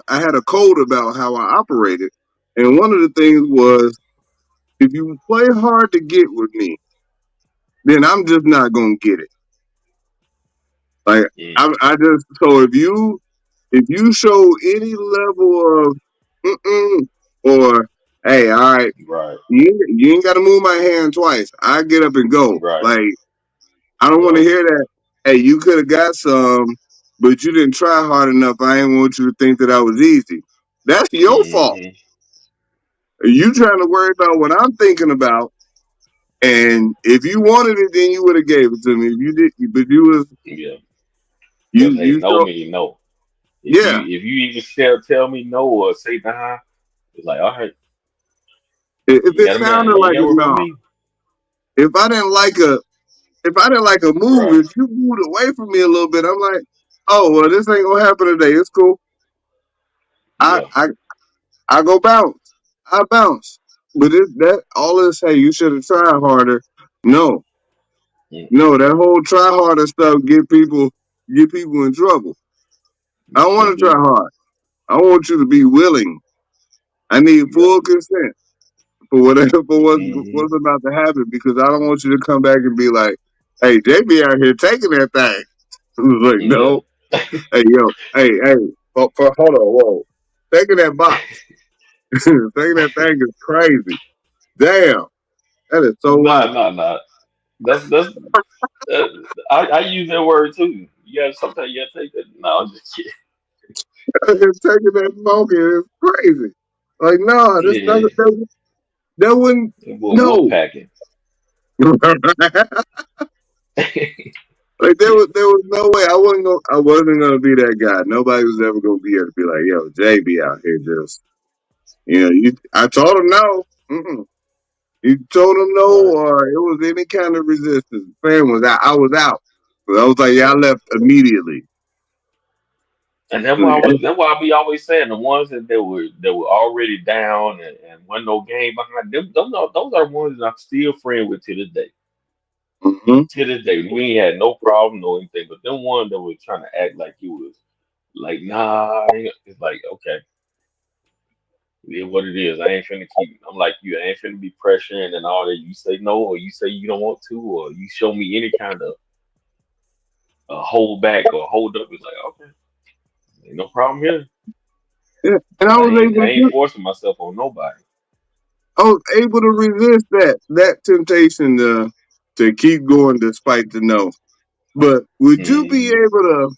I had a code about how I operated, And one of the things was, if you play hard to get with me, then I'm just not gonna get it. Like I just so if you show any level of or hey, all right, Right. you ain't got to move my hand twice. I get up and go. Right. Like I don't want to Right. hear that. Hey, you could have got some, but you didn't try hard enough. I ain't want you to think that I was easy. That's your fault. Mm-hmm. You trying to worry about what I'm thinking about. And if you wanted it, then you would have gave it to me. If you did, but you was Yeah. Because hey, you no so mean no. yeah. If you even tell me no or say nah, it's like all right, If you it got a man. sounded You ain't like gotta it, worry about no. me. If I didn't like a if I didn't like a move, Right. if you moved away from me a little bit, I'm like, oh well, this ain't gonna happen today. It's cool. I Yeah. I I go bounce. I bounce. But that all this, hey, you should have tried harder. No, no, Mm-mm. that whole try harder stuff get people in trouble. I don't Sure want to try do. hard. I want you to be willing. I need Yeah. full consent for whatever for Mm-hmm. what's about to happen because I don't want you to come back and be like, hey, JB out here taking that thing. I was like, Yeah. no. Hey, yo, hey. Hold on, whoa. Taking that box. Taking that thing is crazy. Damn. That is so Nah, wild. nah, nah. That's uh, I use that word too. You gotta sometimes you gotta take that. No, I'm just kidding. Taking that monkey is crazy. Like, no, this Yeah. doesn't, that wouldn't, That boy wolf no. packing. Like, Yeah. there was no way I wasn't gonna be that guy. Nobody was ever gonna be able to be like, yo, JB out here just, I told him no. Mm-mm. You told him no, Right. or it was any kind of resistance. Fan was out. I was out. But I was like, yeah, I Yeah. left immediately. And that's why I be always saying the ones that were already down and won no game behind them, those are ones that I'm still friend with to this day. Mm-hmm. To this day, we ain't had no problem or anything. But them one that was trying to act like you was like, nah, it's like, okay, it is what it is. I ain't finna keep. I'm like you. I ain't finna be pressuring and all that. You say no, or you say you don't want to, or you show me any kind of hold back or hold up. It's like, okay, ain't no problem here. Yeah. And Cause I ain't forcing myself on nobody. I was able to resist that temptation to keep going despite the no. But would you be Hmm. able to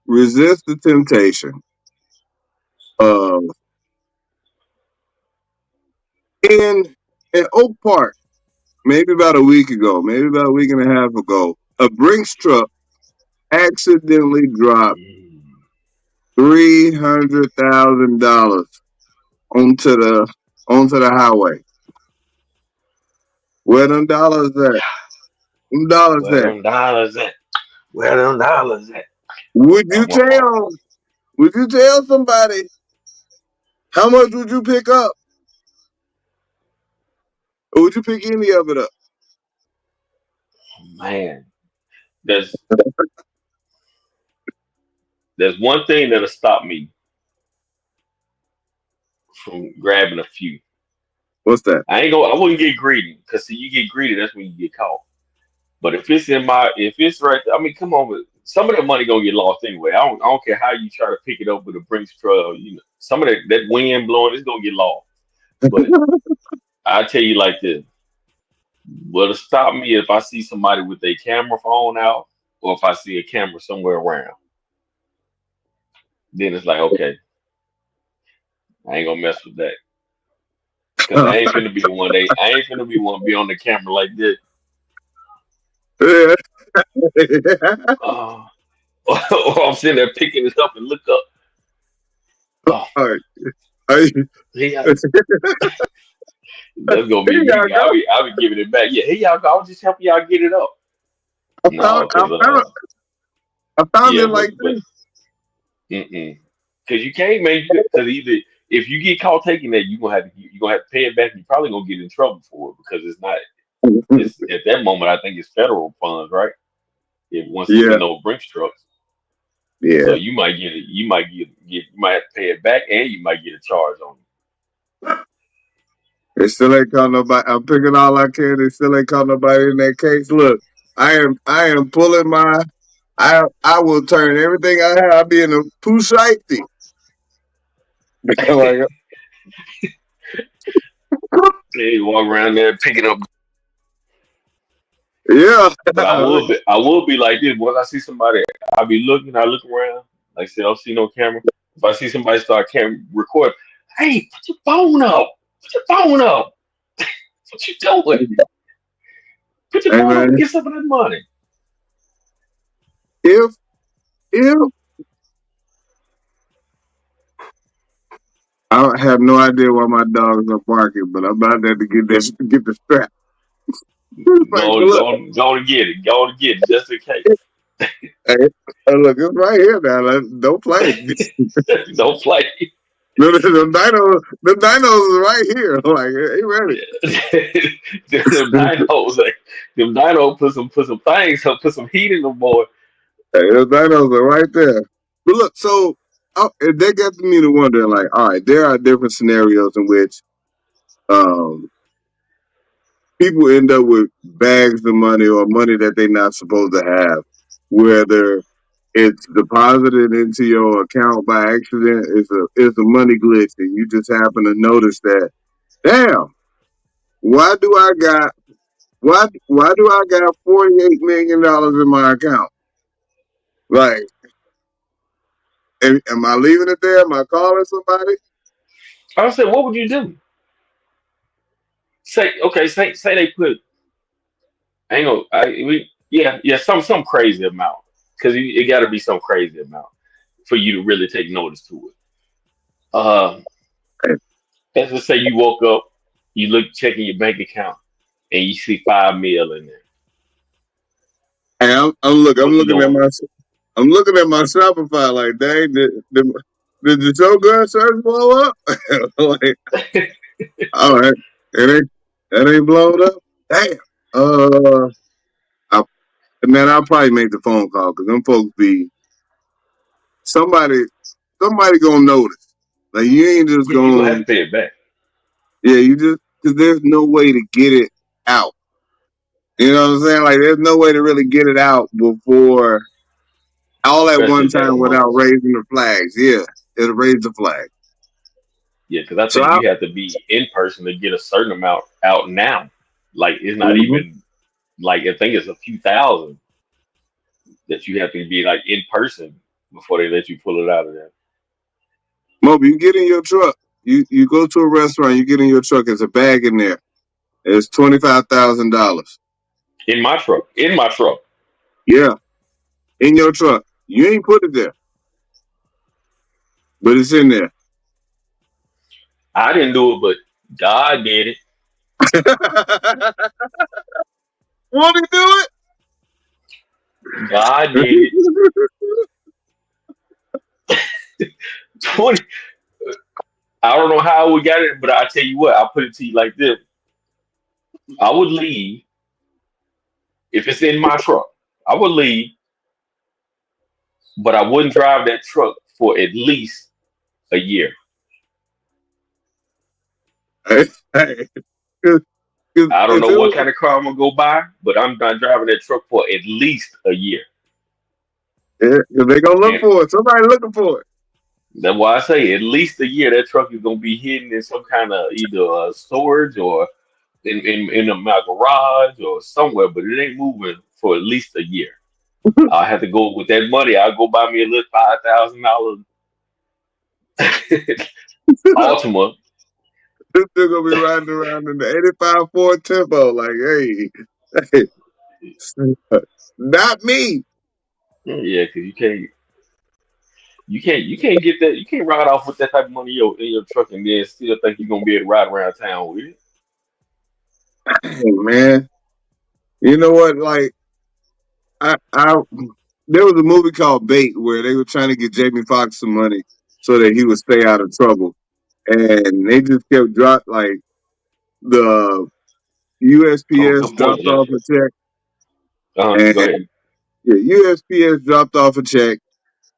resist the temptation of in Oak Park, maybe about a week ago, maybe about a week and a half ago, a Brinks truck accidentally dropped $300,000 onto the highway. Where them dollars at? Them dollars Where at? them dollars at? Where them dollars at? Would you Oh, my fault. tell? Would you tell somebody how much would you pick up, or would you pick any of it up? Man, there's there's one thing that'll stop me from grabbing a few. What's that? I wouldn't get greedy because see, you get greedy, that's when you get caught. But if it's right there, I mean, come on, some of that money gonna get lost anyway. I don't care how you try to pick it up with a Brinks truck. Some of that wind blowing, it's gonna get lost. But I tell you like this, what'll stop me if I see somebody with their camera phone out, or if I see a camera somewhere around. Then it's like, okay, I ain't gonna mess with that because I ain't finna be the one. I ain't finna be one be on the camera like this. Yeah. Uh, or I'm sitting there picking it up and look up. Oh, All right. Hey, yeah, here that's gonna be y'all me. go. I'll be giving it back. Yeah, hey y'all, I was just helping y'all get it up. I found, No, I cause found, I found yeah, it like but this. cause you can't make it. Cause either if you get caught taking that, you gonna have to pay it back. You're probably gonna get in trouble for it because it's not. It's at that moment I think it's federal funds, right? If once it's Yeah, in those Brinks trucks, so yeah. you might get it. You might have to pay it back, and you might get a charge on it. They still ain't caught nobody. I'm picking all I can. They still ain't caught nobody in that case. Look, I am pulling my. I will turn everything I have. I'll be in a poo safety. Like, They walk around there picking up. yeah. But I will be like this. Once I see somebody, I'll be looking. I look around. Like I said, I don't see no camera. If I see somebody start camera record, hey, put your phone up. Put your phone up. What you doing? Put your Hey phone up and man, get some of that money. if if I don't have no idea why my dogs are barking, but I'm about there to get the strap. Like, Go, look, go, go and get it. Go and get it, just in case. hey, look, it's right here now. Don't play. Don't play. The dinos is right here. Like, hey, ready. them dinos, like, them dinos put some things, put some heat in them boy. Hey, the dinos are right there. But look, so that got me to wonder, like, all right, there are different scenarios in which um, people end up with bags of money or money that they're not supposed to have, whether it's deposited into your account by accident, it's a money glitch, and you just happen to notice that. Damn, why do I got why do I got $48 million in my account? Like, am I leaving it there? Am I calling somebody? I said, what would you do? Say, okay, say they put, I ain't gonna, yeah, some crazy amount, because it got to be some crazy amount for you to really take notice to it. Uh, let's just say you woke up, you look checking your bank account, and you see 5 mil in there. Hey, I'm What you looking at doing? I'm looking at my Shopify like, dang, did the showgirl search blow up? Like, all right, it ain't blown up. Damn. Uh, I, man, I'll probably make the phone call because them folks be somebody somebody gonna notice. Like, you ain't just Yeah, you gonna have gonna, to pay it back, yeah, you just because there's no way to get it out. You know what I'm saying? Like, there's no way to really get it out before all at especially one if that time amount. without raising the flags. Yeah, it'll raise the flag. Yeah, because I So think I, you have to be in person to get a certain amount out now. Like it's not mhm. even like I think it's a few thousand that you have to be like in person before they let you pull it out of there. Moby, you get in your truck. You go to a restaurant. You get in your truck. There's a bag in there. It's $25,000. In my truck. Yeah, in your truck. You ain't put it there, but it's in there. I didn't do it, but God did it. Won't he do God did it. it? 20. I don't know how we got it, but I tell you what, I'll put it to you like this. I would leave if it's in my truck. I would leave, but I wouldn't drive that truck for at least a year. Hey, hey, 'cause I don't if know it what was, kind of car I'm gonna go buy, but I'm not driving that truck for at least a year. yeah, 'cause they gonna look And for it. Somebody looking for it. that's why I say at least a year. That truck is gonna be hidden in some kind of either storage or in my garage or somewhere, but it ain't moving for at least a year. I have to go with that money. I'll go buy me a little $5,000 Altima. They're gonna be riding around in the 85 Ford Tempo. Like, hey, not me. Yeah, because you can't get that. You can't ride off with that type of money in your truck and then still think you're gonna be able to ride around town with it. Hey, man, you know what? Like, I there was a movie called Bait where they were trying to get Jamie Foxx some money so that he would stay out of trouble, and they just kept like the Oh, USPS good point, dropped Jeff. off a check, Go ahead. and yeah, USPS dropped off a check,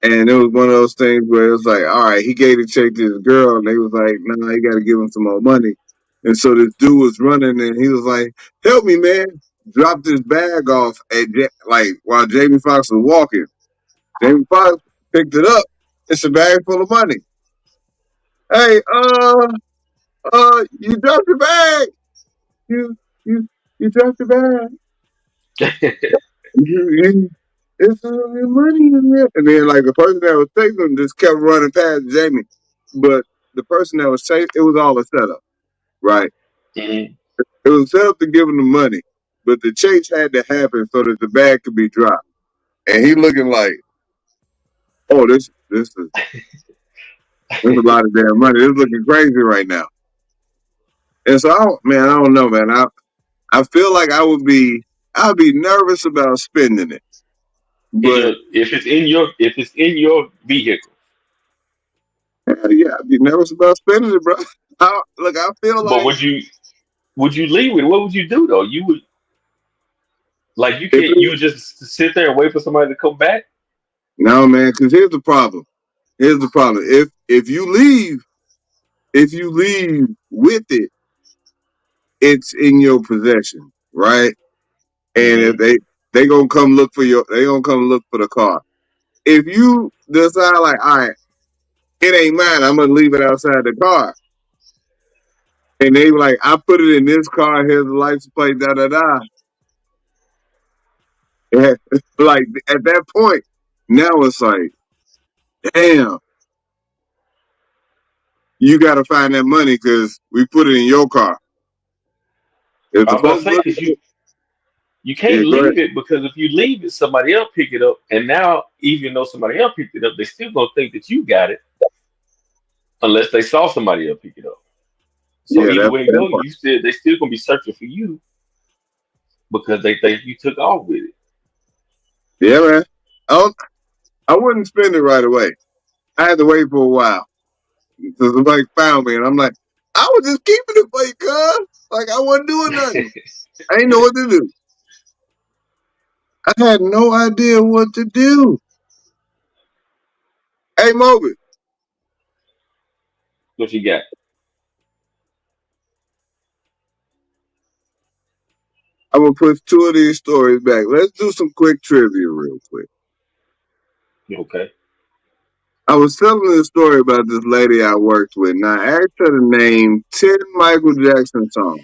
and it was one of those things where it was like, all right, he gave the check to his girl, and they was like, no, you got to give him some more money. And so this dude was running, and he was like, "Help me, man!" Dropped his bag off at like while Jamie Foxx was walking. Jamie Foxx picked it up. It's a bag full of money. Hey, you dropped your bag. You, you, you dropped your bag. It's your money in there. And then, like, the person that was taking them just kept running past Jamie. But the person that was chasing, it was all a setup, right? Mhm. It was set up to give him the money, but the chase had to happen so that the bag could be dropped. And he looking like, oh, this is a lot of damn money. This is looking crazy right now. And so, I don't know, man. I feel like I'd be nervous about spending it, In but your if it's in your vehicle. hell yeah, I'd be nervous about spending it, bro. I feel But like would you leave it? What would you do though? You would like you if can't you would just sit there and wait for somebody to come back? no, man, because here's the problem. Here's the problem. If you leave with it, it's in your possession, right? And if Hmm. they gonna come look for they gonna come look for the car. If you decide like, all right, it ain't mine, I'm gonna leave it outside the car. And they like, I put it in this car, here's the license plate, da da da. And, like at that point, now it's like, damn, you gotta find that money because we put it in your car. If I the was about to folks say look because at it, you yeah, can't go ahead. leave it because if you leave it, somebody else pick it up, and now even though somebody else picked it up, they still gonna think that you got it unless they saw somebody else pick it up. So Yeah, either way it that go, part. they still gonna be searching for you because they think you took off with it. Yeah, man. I wouldn't spend it right away. I had to wait for a while. So somebody found me, and I'm like, I was just keeping it for you, cuz. Like, I wasn't doing nothing. I ain't know what to do. I had no idea what to do. Hey, Moby, What you got? I'm going to push two of these stories back. Let's do some quick trivia real quick. Okay. I was telling this story about this lady I worked with, and I asked her to name 10 Michael Jackson songs.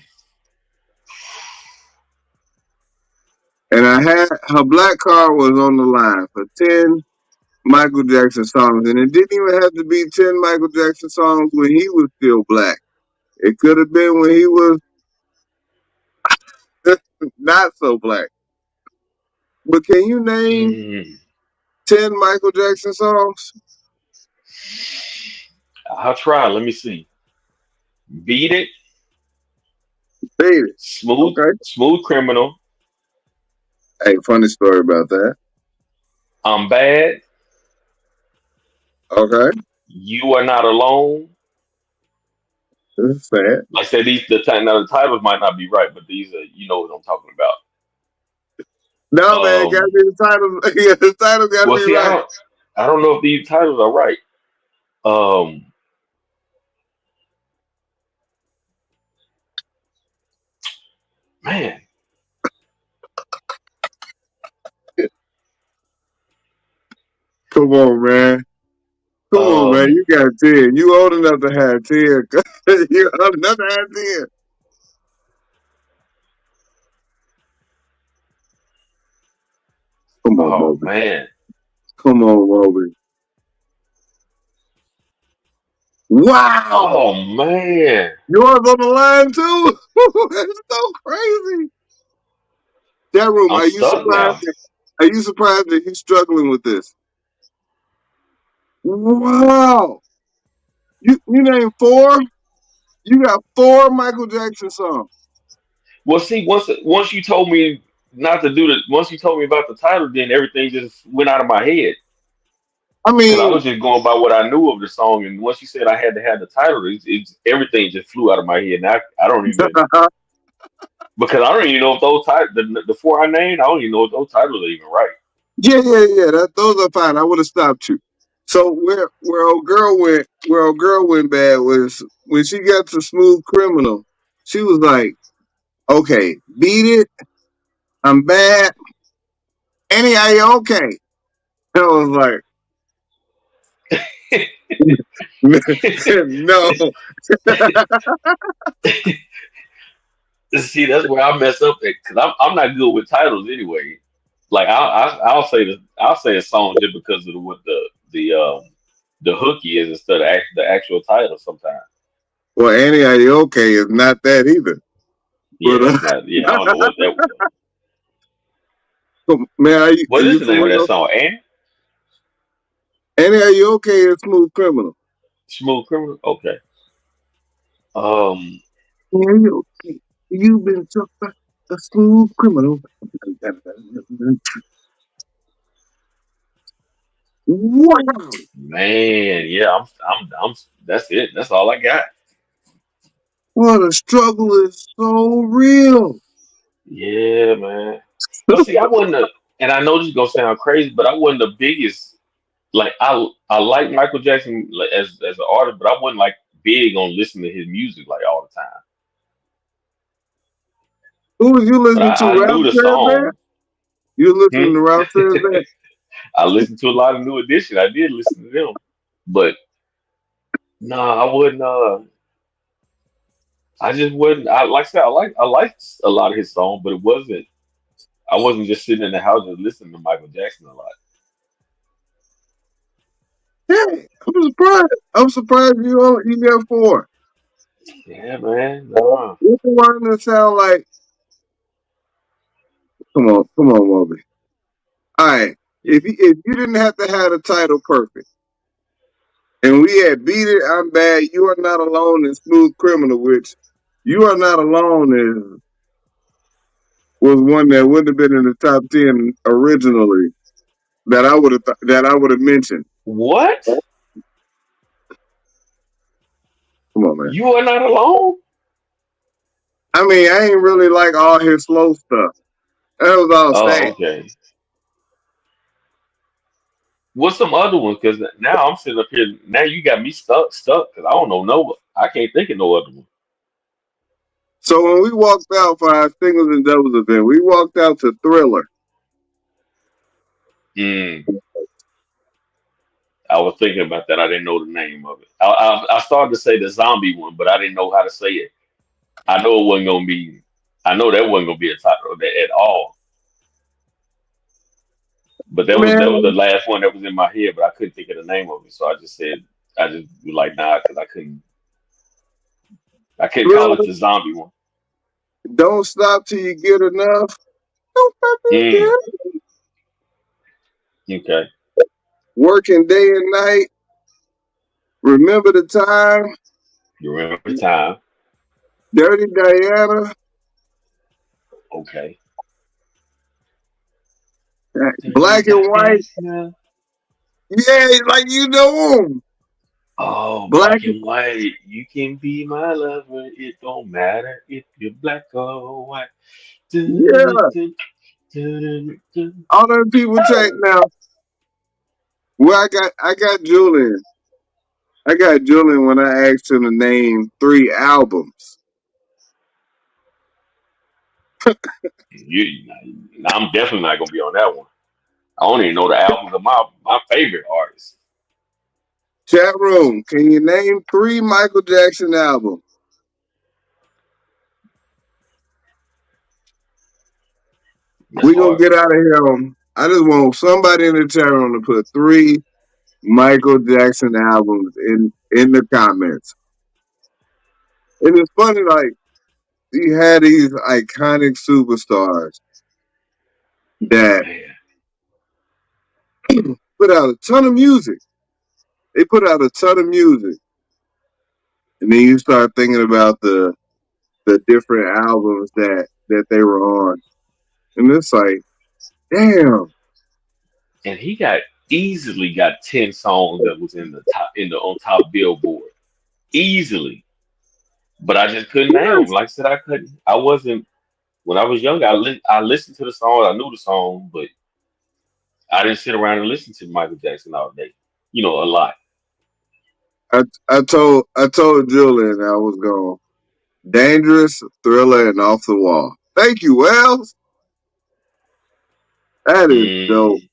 And I had her black card was on the line for 10 Michael Jackson songs. And it didn't even have to be 10 Michael Jackson songs when he was still black. It could have been when he was not so black. But can you name Mm, 10 Michael Jackson songs? I'll try. Let me see. Beat it. Baby. Smooth. Okay. Smooth criminal. Hey, funny story about that. I'm bad. Okay. You are not alone. This is sad. Like I said, now the titles might not be right, but these are what I'm talking about. No, man, it gotta Um, be the title. Yeah, the title gotta well, be see, right. I don't know if these titles are right. Um, man, Come on, man. Come on, man. um, You got 10. You old enough to have 10. You old enough to have 10. Come on, oh Moby. man, Come on, Moby. Wow. oh man, Yours on the line too? That's so crazy. That room, I'm stuck now. are you surprised that he's struggling with this? Wow. You named four? You got four Michael Jackson songs. Well, see, once you told me not to do the, once you told me about the title, then everything just went out of my head I because I mean, was just going by what I knew of the song, and once you said I had to have the title, everything just flew out of my head. Now I don't even because I don't even know if those titles, the four I named, I don't even know if those titles are even right. yeah. Those are fine. I would have stopped you. So where old girl went bad was when she got to Smooth Criminal. She was like, okay, beat it. I'm bad. Annie, are you okay? I was like, no. See, that's where I mess up at because I'm not good with titles anyway. Like I'll say I'll say a song just because of what the hooky is instead of the actual title sometimes. Well, Annie, are you okay? Is not that either. Yeah, But that's not. Yeah, I don't know what that was. man, are What is you the for name of that real? song? And Annie, are you okay? It's Smooth Criminal. Smooth Criminal. Okay. Um. Are you okay? You've been struck by a smooth criminal. Wow. Man, yeah, I'm. That's it. That's all I got. Well, the struggle is so real. Yeah, man. But see, I wasn't and I know this is gonna sound crazy, but I wasn't the biggest. Like I like Michael Jackson like, as an artist, but I wasn't like big on listening to his music like all the time. Who was you But listening to? I Ralph knew the says that? song. You listening Hmm? to Ralph says that? I listened to a lot of New Edition. I did listen to them, but nah, I wouldn't. I just wouldn't. I like I said, I liked a lot of his songs, but it wasn't. I wasn't just sitting in the house just listening to Michael Jackson a lot. Hey, I'm surprised. I'm surprised you got four. Yeah, man. Nah. What's the one that sound like? Come on, Moby. All right. If you didn't have to have the title perfect, and we had Beat It, I'm Bad, You Are Not Alone, and Smooth Criminal, which You Are Not Alone was one that wouldn't have been in the top 10 originally that I would have mentioned. What? Come on, man. You are not alone? I mean, I ain't really like all his slow stuff. That was all Oh, sad. okay. What's some other ones? Because now I'm sitting up here. Now you got me stuck. Because I don't know. No, I can't think of no other one. So when we walked out for our singles and doubles event, we walked out to Thriller. Hmm. I was thinking about that. I didn't know the name of it. I started to say the zombie one, but I didn't know how to say it. I know it wasn't gonna be. I know that wasn't gonna be a title of that at all. But that was the Man, last one that was in my head, but I couldn't think of the name of it. So I just said I just was like nah, because I couldn't call it Thriller, the zombie one. don't stop till you get enough. Don't stop till you Mm, get okay. working day and night. Remember the time. You remember the time? Dirty Diana. Okay. Dirty Black and white. Diana. Yeah, like you know 'em. Oh, Black. black and white. You can be my lover. It don't matter if you're black or white. Yeah. Du-du-du, du-du-du-du. All them people check now. Well, I got Julian. I got Julian when I asked him to name 3 albums. You, I'm definitely not gonna be on that one. I don't even know the albums of my favorite artists. Chat room, can you name 3 Michael Jackson albums? That's We gonna hard. get out of here. I just want somebody in the chat room to put 3 Michael Jackson albums in the comments. And it's funny, like he had these iconic superstars that Man. put out a ton of music. They put out a ton of music, and then you start thinking about the different albums that they were on, and it's like, damn. And he easily got 10 songs that was in the top in the on top Billboard. Easily. But I just couldn't name them. Yes. Like I said, I couldn't. I wasn't when I was younger. I listened to the song. I knew the song, but I didn't sit around and listen to Michael Jackson all day. A lot. I told Julian I was gone. Dangerous, Thriller, and Off the Wall. Thank you, Wells. That is dope. Mm.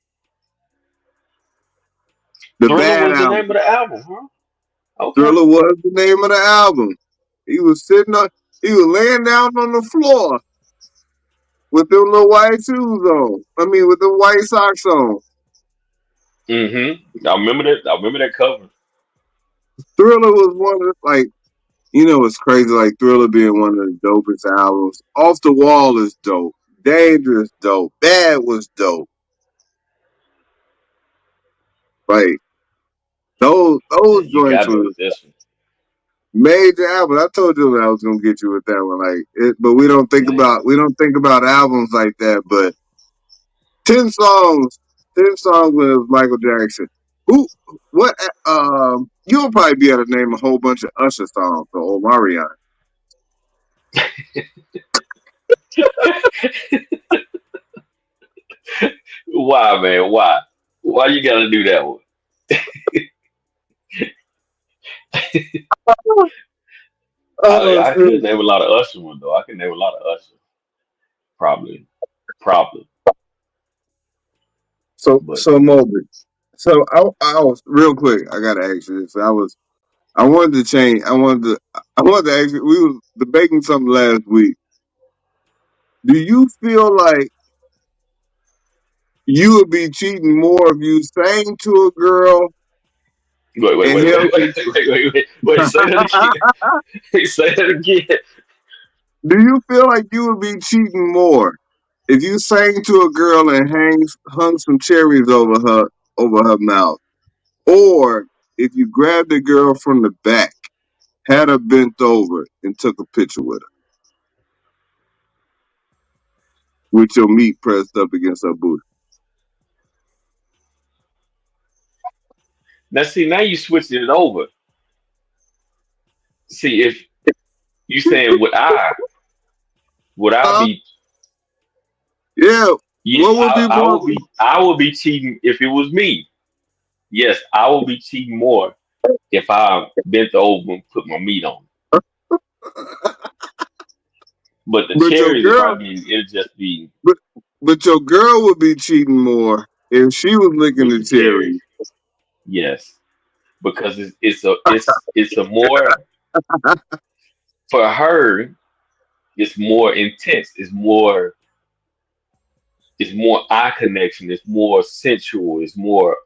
The Thriller Bad was the name of Album. the album, huh? Okay. Thriller was the name of the album. He was he was laying down on the floor with them little white shoes on. I mean, with the white socks on. I remember that. I remember that cover. Thriller was one of the, like, it's crazy, like Thriller being one of the dopest albums. Off the Wall is dope. Dangerous, dope. Bad was dope. Like, those And you joints got me was with this one. major albums. I told you that I was gonna get you with that one. Like, but Man. we don't think about albums like that. But 10 songs when it was Michael Jackson. Who? What? You'll probably be able to name a whole bunch of Usher songs or Omarion. Why, man? Why? Why you gotta do that one? Oh, I shit. could name a lot of Usher ones though. I could name a lot of Usher. Probably. Probably. But So Moby. So I was real quick. I gotta ask you this. I wanted to change. I wanted to ask you. We was debating something last week. Do you feel like you would be cheating more if you sang to a girl wait, wait, and wait, wait, held wait, wait, say that again. Say that again. Do you feel like you would be cheating more if you sang to a girl and hung some cherries over her mouth, or if you grabbed a girl from the back, had her bent over, and took a picture with her with your meat pressed up against her booty? Now see, now you switching it over. See, if you saying would I Huh? be Yeah. yes, What would be more? I would be cheating if it was me. Yes, I will be cheating more if I bent over and put my meat on. But the But your cherries, if I girl, mean, it'd just be but but your girl would be cheating more if she was licking with the the cherries. cherry. Yes, because it's a more for her. It's more intense. It's more eye connection. It's more sensual. It's more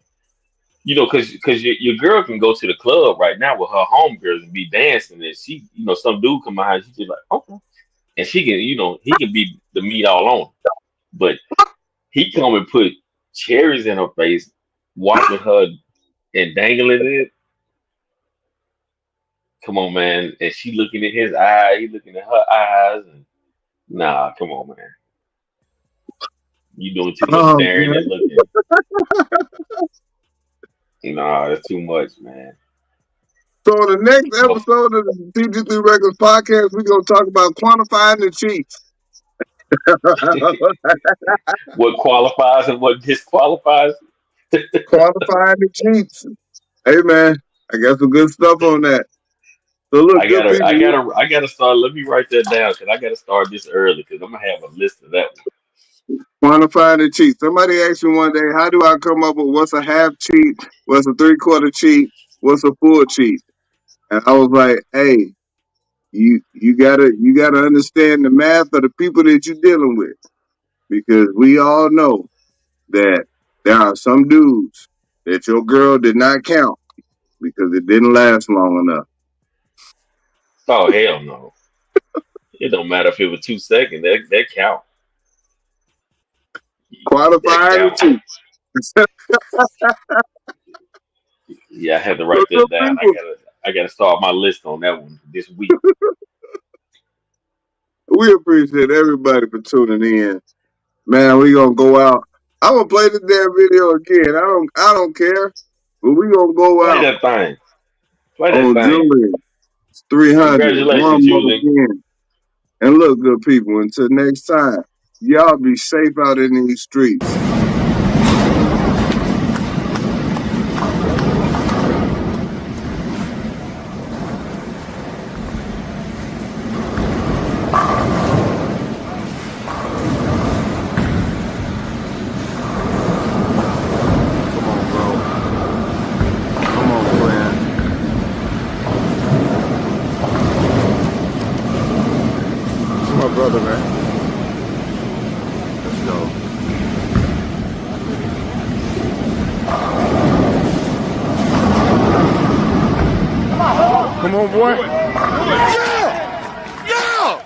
because your girl can go to the club right now with her homegirls and be dancing, and she some dude come behind, she's just like okay, and she can he can be the meat all on, but he come and put cherries in her face, watching her and dangling it. Come on, man. And she looking at his eye, he looking at her eyes, and nah, come on, man. You doing too much Oh staring and man. looking. Nah, that's too much, man. So the next But episode of the TG3 Records podcast, we're gonna talk about quantifying the cheats. what qualifies and what disqualifies? Quantifying the cheats. Hey man, I got some good stuff on that. So look, I good gotta, I people, gotta, I gotta start. Let me write that down because I gotta start this early because I'm gonna have a list of that one. quantifying the cheat. Somebody asked me one day, how do I come up with what's a half cheat, what's a 3/4 cheat, what's a full cheat? And I was like, hey, you gotta understand the math of the people that you're dealing with. Because we all know that there are some dudes that your girl did not count because it didn't last long enough. Oh hell no! It don't matter if it was 2 seconds. That count. That Qualifying the count. cheat. So Yeah, I had to write good that down. people, I gotta start my list on that one this week. we appreciate everybody for tuning in. Man, we gonna go out. I'm gonna play this damn video again. I don't care. But we gonna go Play out that thing. Play that on thing. Julian 300 Congratulations, one more Julie. again. And look, good people, until next time, y'all be safe out in these streets. brother, man. Let's go. Come on, boy. Yeah! Yeah!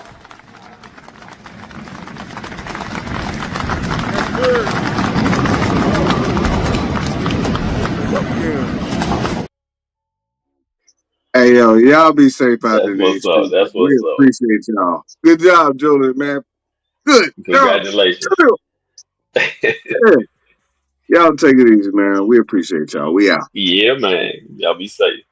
Hey, yo, y'all be safe out That's there in these what's up. streets. That's We what's up. appreciate y'all. Good job, Julian, man. Good job. Congratulations. Yeah. Y'all take it easy, man. We appreciate y'all. We out. Yeah, man. Y'all be safe.